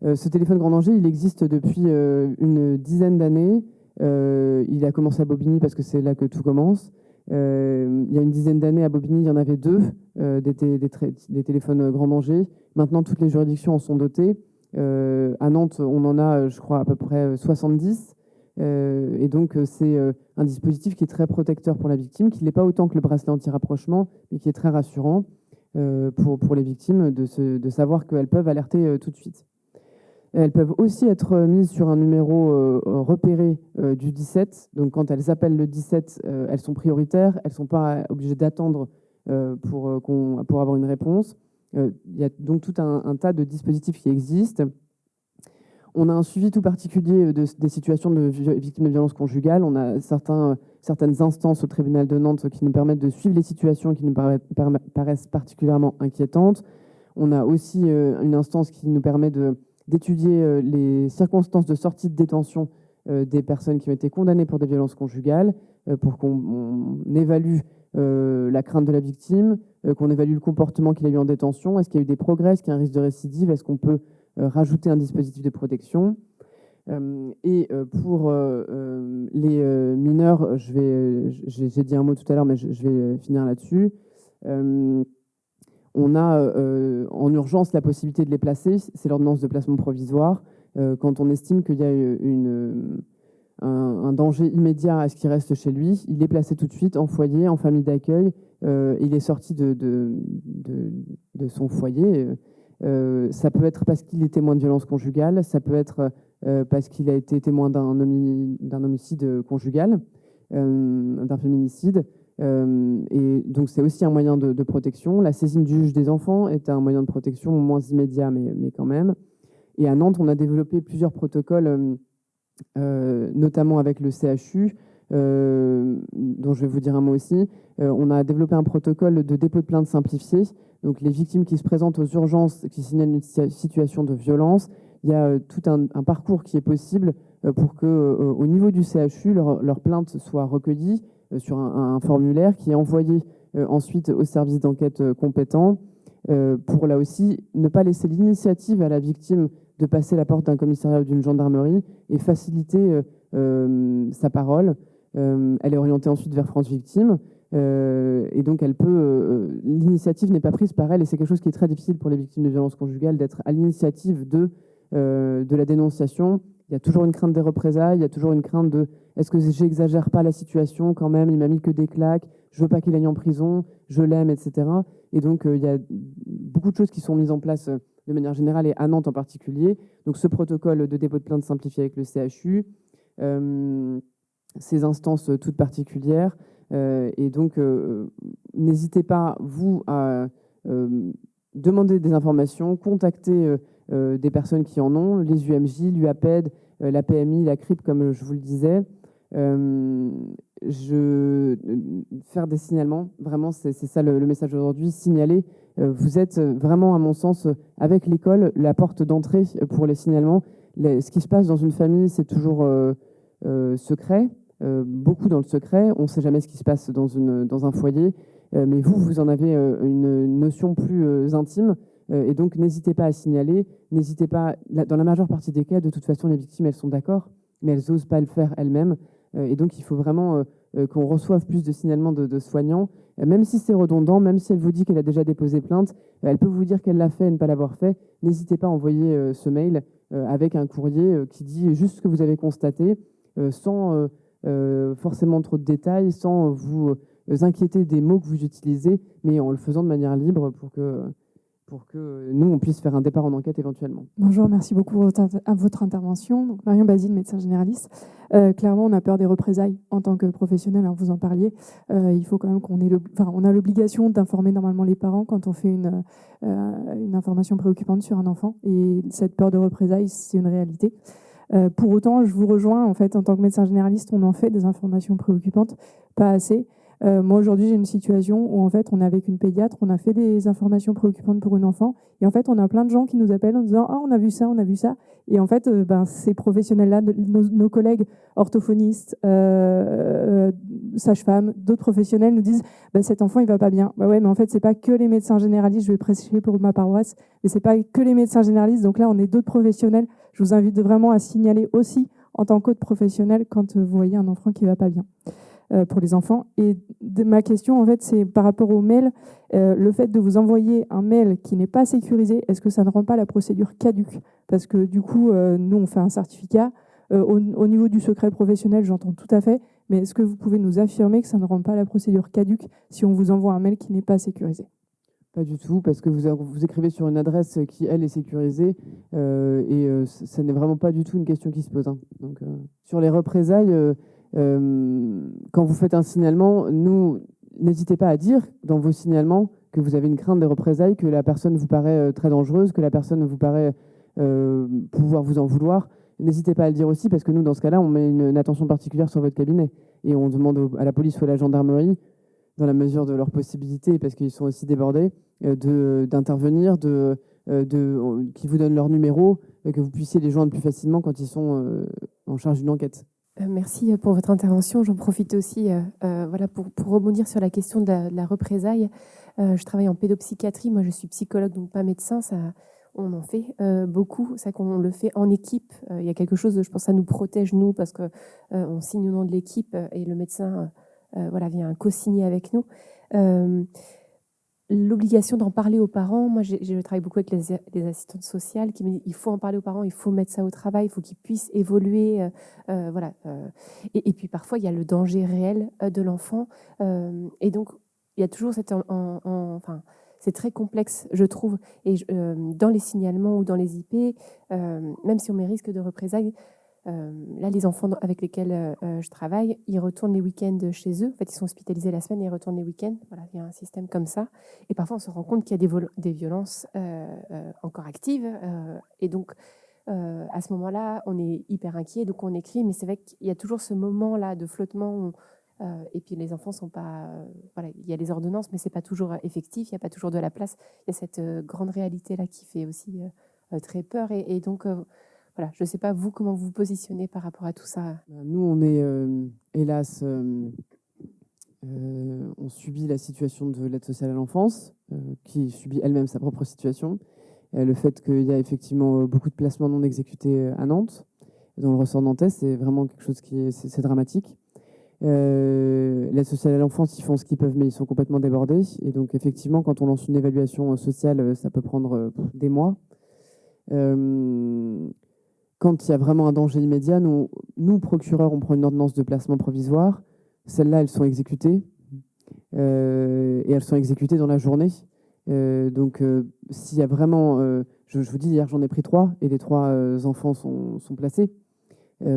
Ce téléphone grand danger, il existe depuis une dizaine d'années. Il a commencé à Bobigny parce que c'est là que tout commence. Il y a une dizaine d'années, à Bobigny, il y en avait 2, des téléphones grand danger. Maintenant, toutes les juridictions en sont dotées. À Nantes, on en a, je crois, à peu près 70. Et donc, c'est un dispositif qui est très protecteur pour la victime, qui n'est pas autant que le bracelet anti-rapprochement, mais qui est très rassurant pour les victimes de savoir qu'elles peuvent alerter tout de suite. Elles peuvent aussi être mises sur un numéro repéré du 17. Donc, quand elles appellent le 17, elles sont prioritaires. Elles ne sont pas obligées d'attendre pour avoir une réponse. Il y a donc tout un tas de dispositifs qui existent. On a un suivi tout particulier des situations de victimes de violences conjugales. On a certaines instances au tribunal de Nantes qui nous permettent de suivre les situations qui nous paraissent particulièrement inquiétantes. On a aussi une instance qui nous permet d'étudier les circonstances de sortie de détention des personnes qui ont été condamnées pour des violences conjugales, pour qu'on évalue la crainte de la victime, qu'on évalue le comportement qu'il a eu en détention. Est-ce qu'il y a eu des progrès? Est-ce qu'il y a un risque de récidive? Est-ce qu'on peut rajouter un dispositif de protection? Et pour les mineurs, j'ai dit un mot tout à l'heure, mais je vais finir là-dessus. On a en urgence la possibilité de les placer, c'est l'ordonnance de placement provisoire. Quand on estime qu'il y a un danger immédiat à ce qu'il reste chez lui, il est placé tout de suite en foyer, en famille d'accueil. Il est sorti de son foyer. Ça peut être parce qu'il est témoin de violence conjugale, ça peut être parce qu'il a été témoin d'un homicide conjugal, d'un féminicide. Et donc, c'est aussi un moyen de protection. La saisine du juge des enfants est un moyen de protection moins immédiat, mais quand même. Et à Nantes, on a développé plusieurs protocoles, notamment avec le CHU, dont je vais vous dire un mot aussi. On a développé un protocole de dépôt de plainte simplifié. Donc, les victimes qui se présentent aux urgences, qui signalent une situation de violence, il y a tout un parcours qui est possible pour qu'au niveau du CHU, leur plainte soit recueillie sur un formulaire qui est envoyé ensuite au service d'enquête compétent pour là aussi ne pas laisser l'initiative à la victime de passer la porte d'un commissariat ou d'une gendarmerie et faciliter sa parole. Elle est orientée ensuite vers France Victime et donc elle peut. L'initiative n'est pas prise par elle et c'est quelque chose qui est très difficile pour les victimes de violences conjugales d'être à l'initiative de la dénonciation. Il y a toujours une crainte des représailles, il y a toujours une crainte de est-ce que j'exagère pas la situation quand même, il m'a mis que des claques, je veux pas qu'il aille en prison, je l'aime, etc. Et donc il y a beaucoup de choses qui sont mises en place de manière générale et à Nantes en particulier. Donc ce protocole de dépôt de plainte simplifié avec le CHU, ces instances toutes particulières. Et donc n'hésitez pas, vous, à demander des informations, contacter des personnes qui en ont, les UMJ, l'UAPED, la PMI, la CRIP, comme je vous le disais. Faire des signalements, vraiment, c'est ça le message d'aujourd'hui, signaler. Vous êtes vraiment, à mon sens, avec l'école, la porte d'entrée pour les signalements. Ce qui se passe dans une famille, c'est toujours secret, beaucoup dans le secret. On ne sait jamais ce qui se passe dans un foyer, mais vous en avez une notion plus intime. Et donc, n'hésitez pas à signaler. N'hésitez pas, dans la majeure partie des cas, de toute façon, les victimes, elles sont d'accord, mais elles n'osent pas le faire elles-mêmes. Et donc, il faut vraiment qu'on reçoive plus de signalements de soignants. Même si c'est redondant, même si elle vous dit qu'elle a déjà déposé plainte, elle peut vous dire qu'elle l'a fait et ne pas l'avoir fait. N'hésitez pas à envoyer ce mail avec un courrier qui dit juste ce que vous avez constaté, sans forcément trop de détails, sans vous inquiéter des mots que vous utilisez, mais en le faisant de manière libre pour que nous, on puisse faire un départ en enquête éventuellement. Bonjour, merci beaucoup pour votre intervention. Donc, Marion Basile, médecin généraliste. Clairement, on a peur des représailles en tant que professionnel, hein, vous en parliez. Il faut quand même on a l'obligation d'informer normalement les parents quand on fait une information préoccupante sur un enfant. Et cette peur de représailles, c'est une réalité. Pour autant, je vous rejoins, en fait, en tant que médecin généraliste, on en fait des informations préoccupantes, pas assez. Moi, aujourd'hui, j'ai une situation où, en fait, on est avec une pédiatre, on a fait des informations préoccupantes pour une enfant, et en fait, on a plein de gens qui nous appellent en disant « Ah, on a vu ça, on a vu ça ». Et en fait, ces professionnels-là, nos collègues orthophonistes, sages-femmes, d'autres professionnels nous disent « Cet enfant, il va pas bien ». Ouais, mais en fait, c'est pas que les médecins généralistes, je vais prêcher pour ma paroisse, mais c'est pas que les médecins généralistes. Donc là, on est d'autres professionnels. Je vous invite vraiment à signaler aussi en tant qu'autre professionnel quand vous voyez un enfant qui ne va pas bien pour les enfants. Et ma question, en fait, c'est par rapport au mail, le fait de vous envoyer un mail qui n'est pas sécurisé, est-ce que ça ne rend pas la procédure caduque? Parce que du coup, nous, on fait un certificat. Au niveau du secret professionnel, j'entends tout à fait, mais est-ce que vous pouvez nous affirmer que ça ne rend pas la procédure caduque si on vous envoie un mail qui n'est pas sécurisé? Pas du tout, parce que vous écrivez sur une adresse qui, elle, est sécurisée, ça n'est vraiment pas du tout une question qui se pose, hein. Donc, sur les représailles, quand vous faites un signalement, n'hésitez pas à dire dans vos signalements que vous avez une crainte des représailles, que la personne vous paraît très dangereuse, que la personne vous paraît pouvoir vous en vouloir. N'hésitez pas à le dire aussi, parce que nous, dans ce cas-là, on met une attention particulière sur votre cabinet et on demande à la police ou à la gendarmerie, dans la mesure de leurs possibilités, parce qu'ils sont aussi débordés, d'intervenir, qui vous donnent leur numéro, que vous puissiez les joindre plus facilement quand ils sont en charge d'une enquête. Merci pour votre intervention. J'en profite aussi voilà, pour rebondir sur la question de la représaille. Je travaille en pédopsychiatrie. Moi, je suis psychologue, donc pas médecin. On en fait beaucoup. C'est qu'on le fait en équipe. Il y a quelque chose, je pense, ça nous protège, nous, parce qu'on signe au nom de l'équipe et le médecin voilà, vient co-signer avec nous. L'obligation d'en parler aux parents, moi je travaille beaucoup avec les assistantes sociales qui me disent il faut en parler aux parents, il faut mettre ça au travail, il faut qu'ils puissent évoluer. Voilà. Et puis parfois il y a le danger réel de l'enfant. Et donc il y a toujours cette... enfin, c'est très complexe, je trouve. Et dans les signalements ou dans les IP, même si on met risque de représailles, là, les enfants avec lesquels je travaille, ils retournent les week-ends chez eux. En fait, ils sont hospitalisés la semaine et ils retournent les week-ends. Voilà, il y a un système comme ça. Et parfois, on se rend compte qu'il y a des violences encore actives. Et donc, à ce moment-là, on est hyper inquiet. Donc, on écrit. Mais c'est vrai qu'il y a toujours ce moment-là de flottement. Et puis, les enfants sont pas... voilà, il y a les ordonnances, mais c'est pas toujours effectif. Il n'y a pas toujours de la place. Il y a cette grande réalité-là qui fait aussi très peur. Et donc... voilà, je ne sais pas, vous, comment vous vous positionnez par rapport à tout ça? Nous, on est, hélas, on subit la situation de l'aide sociale à l'enfance, qui subit elle-même sa propre situation. Le fait qu'il y a effectivement beaucoup de placements non exécutés à Nantes, dans le ressort nantais, c'est vraiment quelque chose qui c'est dramatique. L'aide sociale à l'enfance, ils font ce qu'ils peuvent, mais ils sont complètement débordés. Et donc, effectivement, quand on lance une évaluation sociale, ça peut prendre des mois. Quand il y a vraiment un danger immédiat, nous, procureurs, on prend une ordonnance de placement provisoire. Celles-là, elles sont exécutées. Et elles sont exécutées dans la journée. Donc, s'il y a vraiment... je vous dis, hier, j'en ai pris 3 et les 3 enfants sont placés.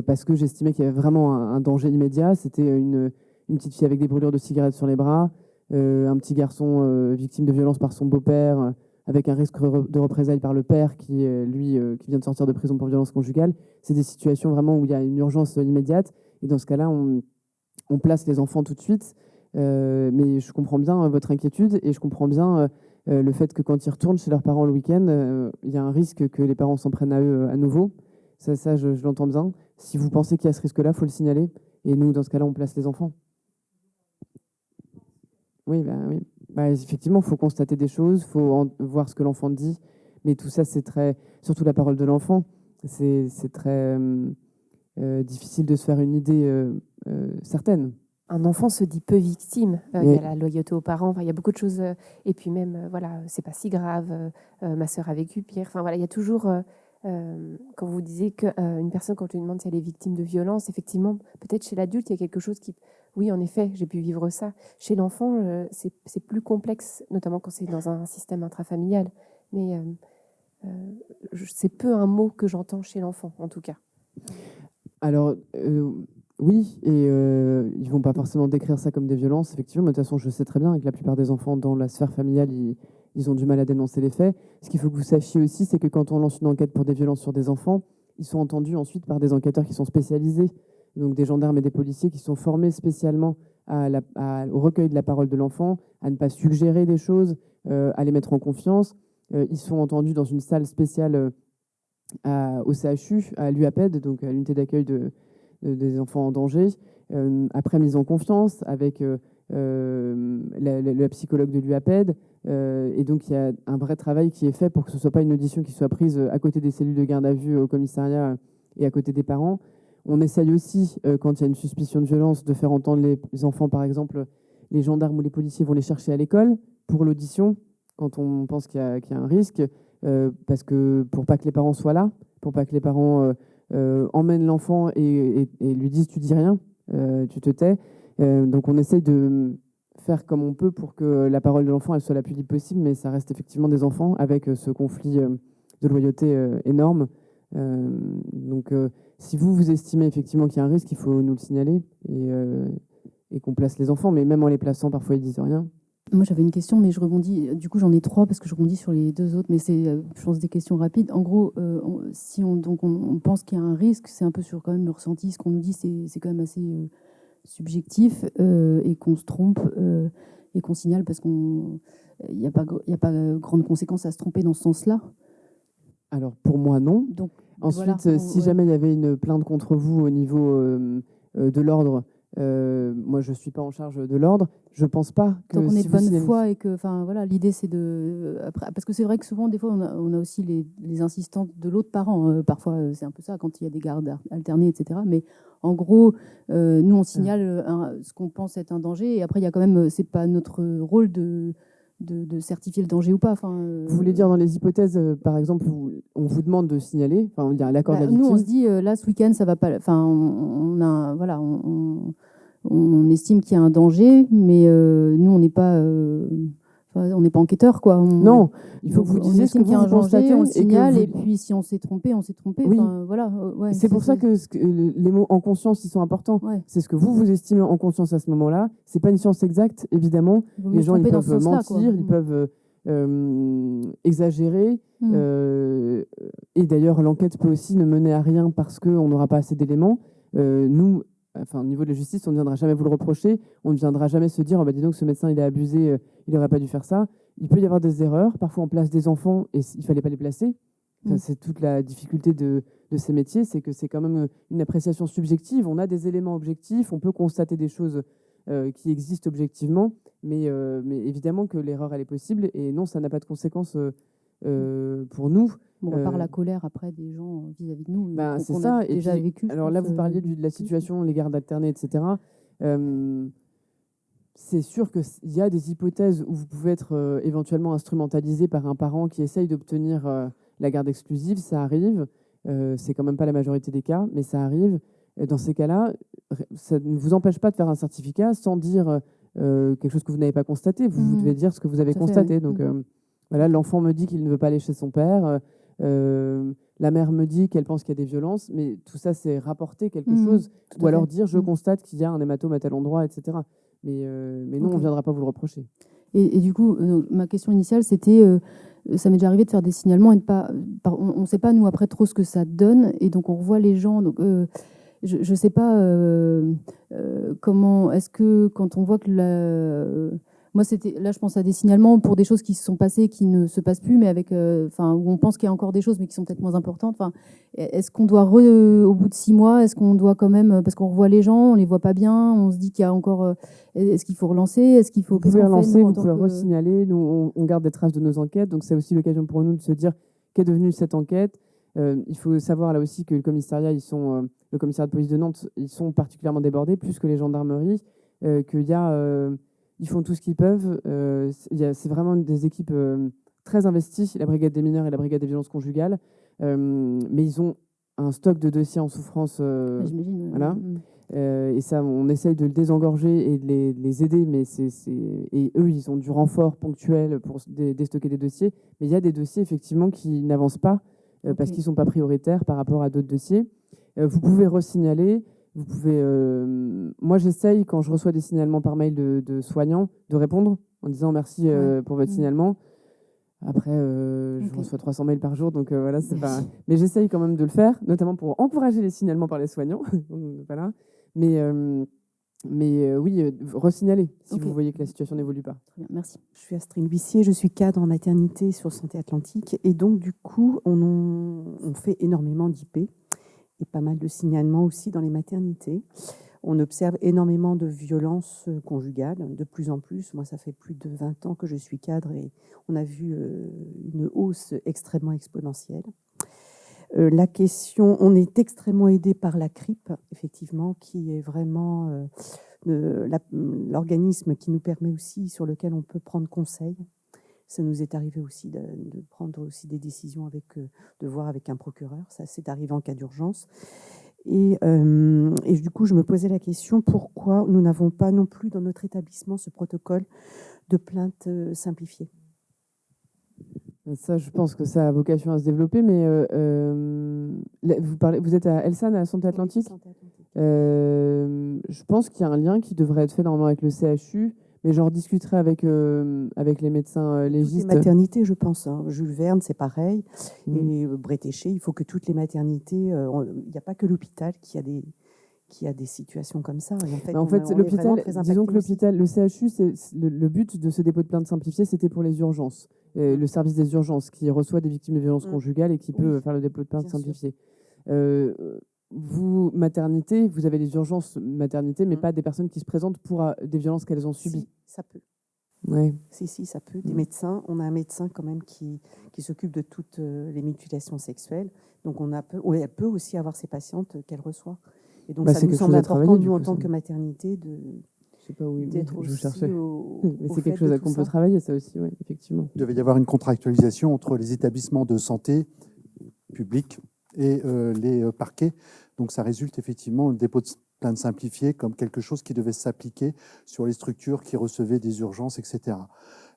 Parce que j'estimais qu'il y avait vraiment un danger immédiat. C'était une petite fille avec des brûlures de cigarettes sur les bras, un petit garçon victime de violence par son beau-père, avec un risque de représailles par le père qui vient de sortir de prison pour violence conjugale. C'est des situations vraiment où il y a une urgence immédiate. Et dans ce cas-là, on place les enfants tout de suite. Mais je comprends bien votre inquiétude et je comprends bien le fait que quand ils retournent chez leurs parents le week-end, il y a un risque que les parents s'en prennent à eux à nouveau. Ça je l'entends bien. Si vous pensez qu'il y a ce risque-là, il faut le signaler. Et nous, dans ce cas-là, on place les enfants. Oui, oui. Effectivement, il faut constater des choses, il faut voir ce que l'enfant dit. Mais tout ça, c'est très... Surtout la parole de l'enfant, c'est très difficile de se faire une idée certaine. Un enfant se dit peu victime. Oui. Il y a la loyauté aux parents. Il y a beaucoup de choses. Et puis même, voilà, c'est pas si grave. Ma sœur a vécu pire. Enfin, voilà, il y a toujours... quand vous disiez qu'une personne, quand on lui demande si elle est victime de violence, effectivement, peut-être chez l'adulte, il y a quelque chose qui... Oui, en effet, j'ai pu vivre ça. Chez l'enfant, c'est plus complexe, notamment quand c'est dans un système intrafamilial. Mais c'est peu un mot que j'entends chez l'enfant, en tout cas. Alors, oui, et ils ne vont pas forcément décrire ça comme des violences, effectivement. Mais de toute façon, je sais très bien que la plupart des enfants dans la sphère familiale, ils ont du mal à dénoncer les faits. Ce qu'il faut que vous sachiez aussi, c'est que quand on lance une enquête pour des violences sur des enfants, ils sont entendus ensuite par des enquêteurs qui sont spécialisés, donc des gendarmes et des policiers qui sont formés spécialement au recueil de la parole de l'enfant, à ne pas suggérer des choses, à les mettre en confiance. Ils sont entendus dans une salle spéciale au CHU, à l'UAPED, donc à l'unité d'accueil des enfants en danger, après mise en confiance avec la psychologue de l'UAPED. Et donc, il y a un vrai travail qui est fait pour que ce ne soit pas une audition qui soit prise à côté des cellules de garde à vue au commissariat et à côté des parents. On essaye aussi, quand il y a une suspicion de violence, de faire entendre les enfants, par exemple, les gendarmes ou les policiers vont les chercher à l'école pour l'audition, quand on pense qu'il y a un risque, parce que pour pas que les parents soient là, pour pas que les parents emmènent l'enfant et lui disent tu dis rien, tu te tais. Donc on essaye de faire comme on peut pour que la parole de l'enfant elle soit la plus libre possible, mais ça reste effectivement des enfants avec ce conflit de loyauté énorme. Donc si vous estimez effectivement qu'il y a un risque, il faut nous le signaler et qu'on place les enfants, mais même en les plaçant, parfois ils disent rien. Moi, j'avais une question, mais je rebondis. Du coup, j'en ai 3 parce que je rebondis sur les 2 autres, mais c'est, je pense, des questions rapides. En gros, si on pense qu'il y a un risque, c'est un peu sur quand même le ressenti. Ce qu'on nous dit, c'est quand même assez subjectif et qu'on se trompe et qu'on signale parce qu'il n'y a pas grande conséquence à se tromper dans ce sens-là. Alors, pour moi, non. Donc, Ensuite, voilà, si jamais il y avait une plainte contre vous au niveau de l'ordre, moi, je ne suis pas en charge de l'ordre. Je ne pense pas que... Donc on est si de vous bonne signalez- foi et que, enfin voilà, l'idée c'est après, parce que c'est vrai que souvent, des fois, on a aussi les insistantes de l'autre parent. Parfois, c'est un peu ça quand il y a des gardes alternées, etc. Mais en gros, nous, on signale ce qu'on pense être un danger. Et après, il y a quand même, c'est pas notre rôle de certifier le danger ou pas. Vous voulez dire dans les hypothèses, par exemple, où on vous demande de signaler, enfin, on dit l'accord de la nous, victime. on se dit, là, ce week-end, ça va pas. Enfin, voilà, on estime qu'il y a un danger, mais nous, on n'est pas enquêteur, quoi. Non, il faut que vous on disiez ce que estime qu'il y a vous un danger, constatez on le et que signale, vous- et puis si on s'est trompé, on s'est trompé. Oui. Voilà, ouais, c'est pour ça que les mots en conscience, ils sont importants. Ouais. C'est ce que vous estimez en conscience à ce moment-là. C'est pas une science exacte, évidemment. Il vaut mieux Les se gens, ils tromper dans peuvent ce sens-là, quoi. mentir, ils peuvent exagérer. Et d'ailleurs, l'enquête peut aussi ne mener à rien parce qu'on n'aura pas assez d'éléments. Nous, enfin, au niveau de la justice, on ne viendra jamais vous le reprocher. On ne viendra jamais se dire, oh, bah, dis donc, ce médecin, il a abusé, il n'aurait pas dû faire ça. Il peut y avoir des erreurs. Parfois, on place des enfants et il ne fallait pas les placer. Enfin, c'est toute la difficulté de ces métiers, c'est que c'est quand même une appréciation subjective. On a des éléments objectifs, on peut constater des choses qui existent objectivement, mais évidemment que l'erreur, elle est possible. Et non, ça n'a pas de conséquences pour nous. Bon, à part la colère après des gens vis-à-vis de nous, C'est qu'on ça. a Et déjà puis, vécu. alors là, vous parliez de la situation, les gardes alternés, etc. C'est sûr qu'il y a des hypothèses où vous pouvez être éventuellement instrumentalisé par un parent qui essaye d'obtenir la garde exclusive. Ça arrive. C'est quand même pas la majorité des cas, mais ça arrive. Et dans ces cas-là, ça ne vous empêche pas de faire un certificat sans dire quelque chose que vous n'avez pas constaté. Vous devez dire ce que vous avez constaté. Oui. Donc voilà, l'enfant me dit qu'il ne veut pas aller chez son père. La mère me dit qu'elle pense qu'il y a des violences, mais tout ça, c'est rapporter quelque chose. Ou alors dire, je constate qu'il y a un hématome à tel endroit, etc. Mais non, on ne viendra pas vous le reprocher. Et du coup, ma question initiale, c'était, ça m'est déjà arrivé de faire des signalements et de pas, on ne sait pas, nous, après, trop ce que ça donne. Et donc, on revoit les gens. Donc, je ne sais pas comment, est-ce que quand on voit que moi, là, je pense à des signalements pour des choses qui se sont passées, qui ne se passent plus, mais avec, où on pense qu'il y a encore des choses, mais qui sont peut-être moins importantes. Est-ce qu'on doit, au bout de 6 mois, est-ce qu'on doit quand même, parce qu'on revoit les gens, on les voit pas bien, on se dit qu'il y a encore, est-ce qu'il faut relancer, est-ce qu'il faut, Vous pouvez relancer, vous pouvez que... re-signaler. Nous, on garde des traces de nos enquêtes, donc c'est aussi l'occasion pour nous de se dire qu'est devenue cette enquête. Il faut savoir là aussi que le commissariat, le commissariat de police de Nantes, ils sont particulièrement débordés, plus que les gendarmeries, ils font tout ce qu'ils peuvent. C'est vraiment des équipes très investies, la brigade des mineurs et la brigade des violences conjugales, mais ils ont un stock de dossiers en souffrance. J'imagine. Voilà. Et ça, on essaye de le désengorger et de les aider, mais et eux, ils ont du renfort ponctuel pour déstocker des dossiers. Mais il y a des dossiers, effectivement, qui n'avancent pas parce qu'ils ne sont pas prioritaires par rapport à d'autres dossiers. Vous pouvez re-signaler. Vous pouvez, moi, j'essaye, quand je reçois des signalements par mail de soignants, de répondre en disant merci pour votre signalement. Après, je reçois 300 mails par jour, donc voilà, c'est pas... Mais j'essaye quand même de le faire, notamment pour encourager les signalements par les soignants. Voilà. Mais oui, re-signaler si vous voyez que la situation n'évolue pas. Très bien, merci. Je suis Astrid Buissier, je suis cadre en maternité sur Santé Atlantique. Et donc, du coup, on fait énormément d'IP et pas mal de signalements aussi dans les maternités. On observe énormément de violences conjugales, de plus en plus. Moi, ça fait plus de 20 ans que je suis cadre et on a vu une hausse extrêmement exponentielle. La question, on est extrêmement aidé par la CRIP, effectivement, qui est vraiment l'organisme qui nous permet aussi, sur lequel on peut prendre conseil. Ça nous est arrivé aussi de prendre aussi des décisions de voir avec un procureur. Ça, c'est arrivé en cas d'urgence. Et du coup, je me posais la question, pourquoi nous n'avons pas non plus dans notre établissement ce protocole de plainte simplifiée? Ça, je pense que ça a vocation à se développer, mais vous êtes à Elsan, à la Santé Atlantique. Je pense qu'il y a un lien qui devrait être fait normalement avec le CHU, mais j'en rediscuterai avec les médecins légistes. Les maternités, je pense. Hein. Jules Verne, c'est pareil. Et Bretéché, il faut que toutes les maternités... Il n'y a pas que l'hôpital qui a des situations comme ça. Et en fait, l'hôpital, disons que l'hôpital, le CHU, le but de ce dépôt de plainte simplifié, c'était pour les urgences. Le service des urgences qui reçoit des victimes de violences conjugales et qui peut faire le dépôt de plainte simplifié. Vous, maternité, vous avez les urgences maternité, mais pas des personnes qui se présentent pour des violences qu'elles ont subies. Si, ça peut. Ouais. Si, ça peut. Des médecins, on a un médecin quand même qui s'occupe de toutes les mutilations sexuelles. Donc elle peut aussi avoir ses patientes qu'elle reçoit. Et donc ça nous semble important, nous, en tant que maternité, je sais pas où d'être je aussi cherchais. Mais c'est quelque chose chose qu'on peut travailler, ça aussi, oui, effectivement. Il devait y avoir une contractualisation entre les établissements de santé publics et les parquets. Donc ça résulte effectivement le dépôt de plainte simplifiée comme quelque chose qui devait s'appliquer sur les structures qui recevaient des urgences, etc.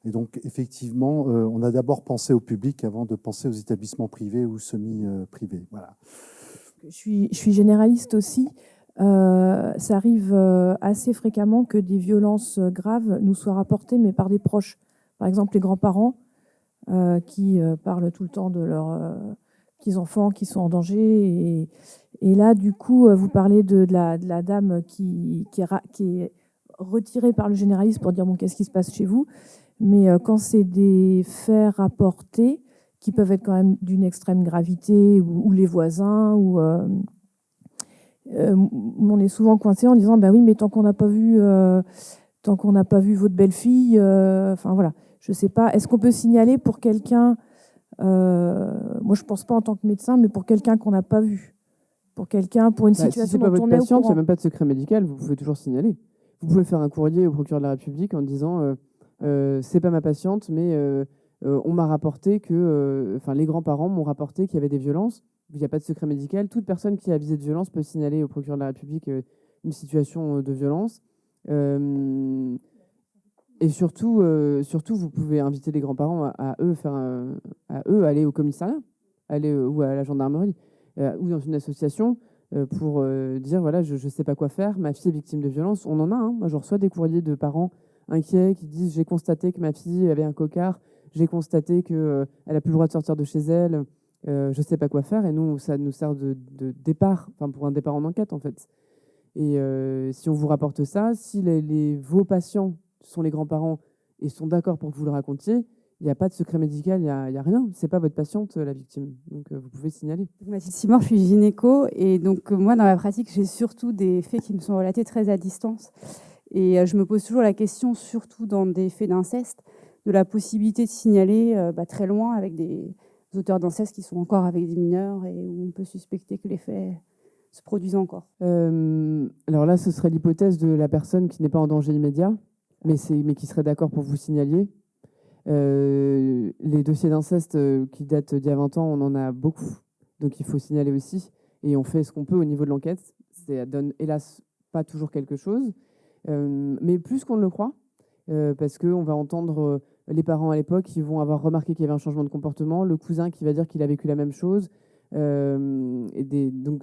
Et donc effectivement, on a d'abord pensé au public avant de penser aux établissements privés ou semi-privés. Voilà. Je suis généraliste aussi. Ça arrive assez fréquemment que des violences graves nous soient rapportées, mais par des proches. Par exemple, les grands-parents qui parlent tout le temps de leurs petits-enfants qui sont en danger. Et là, du coup, vous parlez de la dame qui est retirée par le généraliste pour dire bon, qu'est-ce qui se passe chez vous. Mais quand c'est des faits rapportés, qui peuvent être quand même d'une extrême gravité, ou les voisins, ou on est souvent coincé en disant bah oui, mais tant qu'on n'a pas vu votre belle-fille, enfin voilà, je sais pas, est-ce qu'on peut signaler pour quelqu'un, moi je pense pas en tant que médecin, mais pour quelqu'un qu'on n'a pas vu, pour une situation si c'est pas dont votre on est au patiente, il n'y courant. a même pas de secret médical, vous pouvez toujours signaler. Vous pouvez faire un courrier au procureur de la République en disant c'est pas ma patiente, mais on m'a rapporté que, les grands-parents m'ont rapporté qu'il y avait des violences. Il n'y a pas de secret médical. Toute personne qui est accusée de violence peut signaler au procureur de la République une situation de violence. Et surtout, vous pouvez inviter les grands-parents à eux aller au commissariat, ou à la gendarmerie, ou dans une association pour dire voilà, je ne sais pas quoi faire, ma fille est victime de violence. On en a. Hein. Moi, je reçois des courriers de parents inquiets qui disent j'ai constaté que ma fille avait un cocard, j'ai constaté qu'elle n'a plus le droit de sortir de chez elle, je ne sais pas quoi faire. Et nous, ça nous sert de départ, pour un départ en enquête, en fait. Et si on vous rapporte ça, si vos patients sont les grands-parents et sont d'accord pour que vous le racontiez, il n'y a pas de secret médical, il n'y a rien. Ce n'est pas votre patiente, la victime. Donc, vous pouvez signaler. Mathilde Simard, je suis gynéco. Et donc, moi, dans ma pratique, j'ai surtout des faits qui me sont relatés très à distance. Et je me pose toujours la question, surtout dans des faits d'inceste, de la possibilité de signaler très loin avec des auteurs d'inceste qui sont encore avec des mineurs et où on peut suspecter que les faits se produisent encore. Alors là, ce serait l'hypothèse de la personne qui n'est pas en danger immédiat, mais qui serait d'accord pour vous signalier. Les dossiers d'inceste qui datent d'il y a 20 ans, on en a beaucoup. Donc il faut signaler aussi. Et on fait ce qu'on peut au niveau de l'enquête. Ça donne, hélas, pas toujours quelque chose. Mais plus qu'on ne le croit, parce qu'on va entendre les parents à l'époque qui vont avoir remarqué qu'il y avait un changement de comportement, le cousin qui va dire qu'il a vécu la même chose. Donc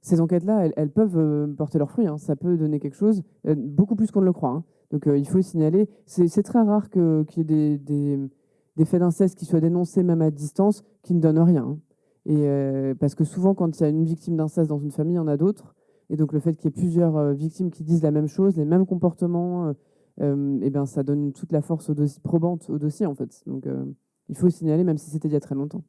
ces enquêtes-là, elles peuvent porter leurs fruits. Hein. Ça peut donner quelque chose, beaucoup plus qu'on ne le croit. Hein. Donc il faut signaler. C'est très rare qu'il y ait des faits d'inceste qui soient dénoncés même à distance, qui ne donnent rien. Hein. Et parce que souvent, quand il y a une victime d'inceste dans une famille, il y en a d'autres. Et donc le fait qu'il y ait plusieurs victimes qui disent la même chose, les mêmes comportements, ça donne toute la force probante au dossier, en fait. Donc il faut signaler, même si c'était il y a très longtemps.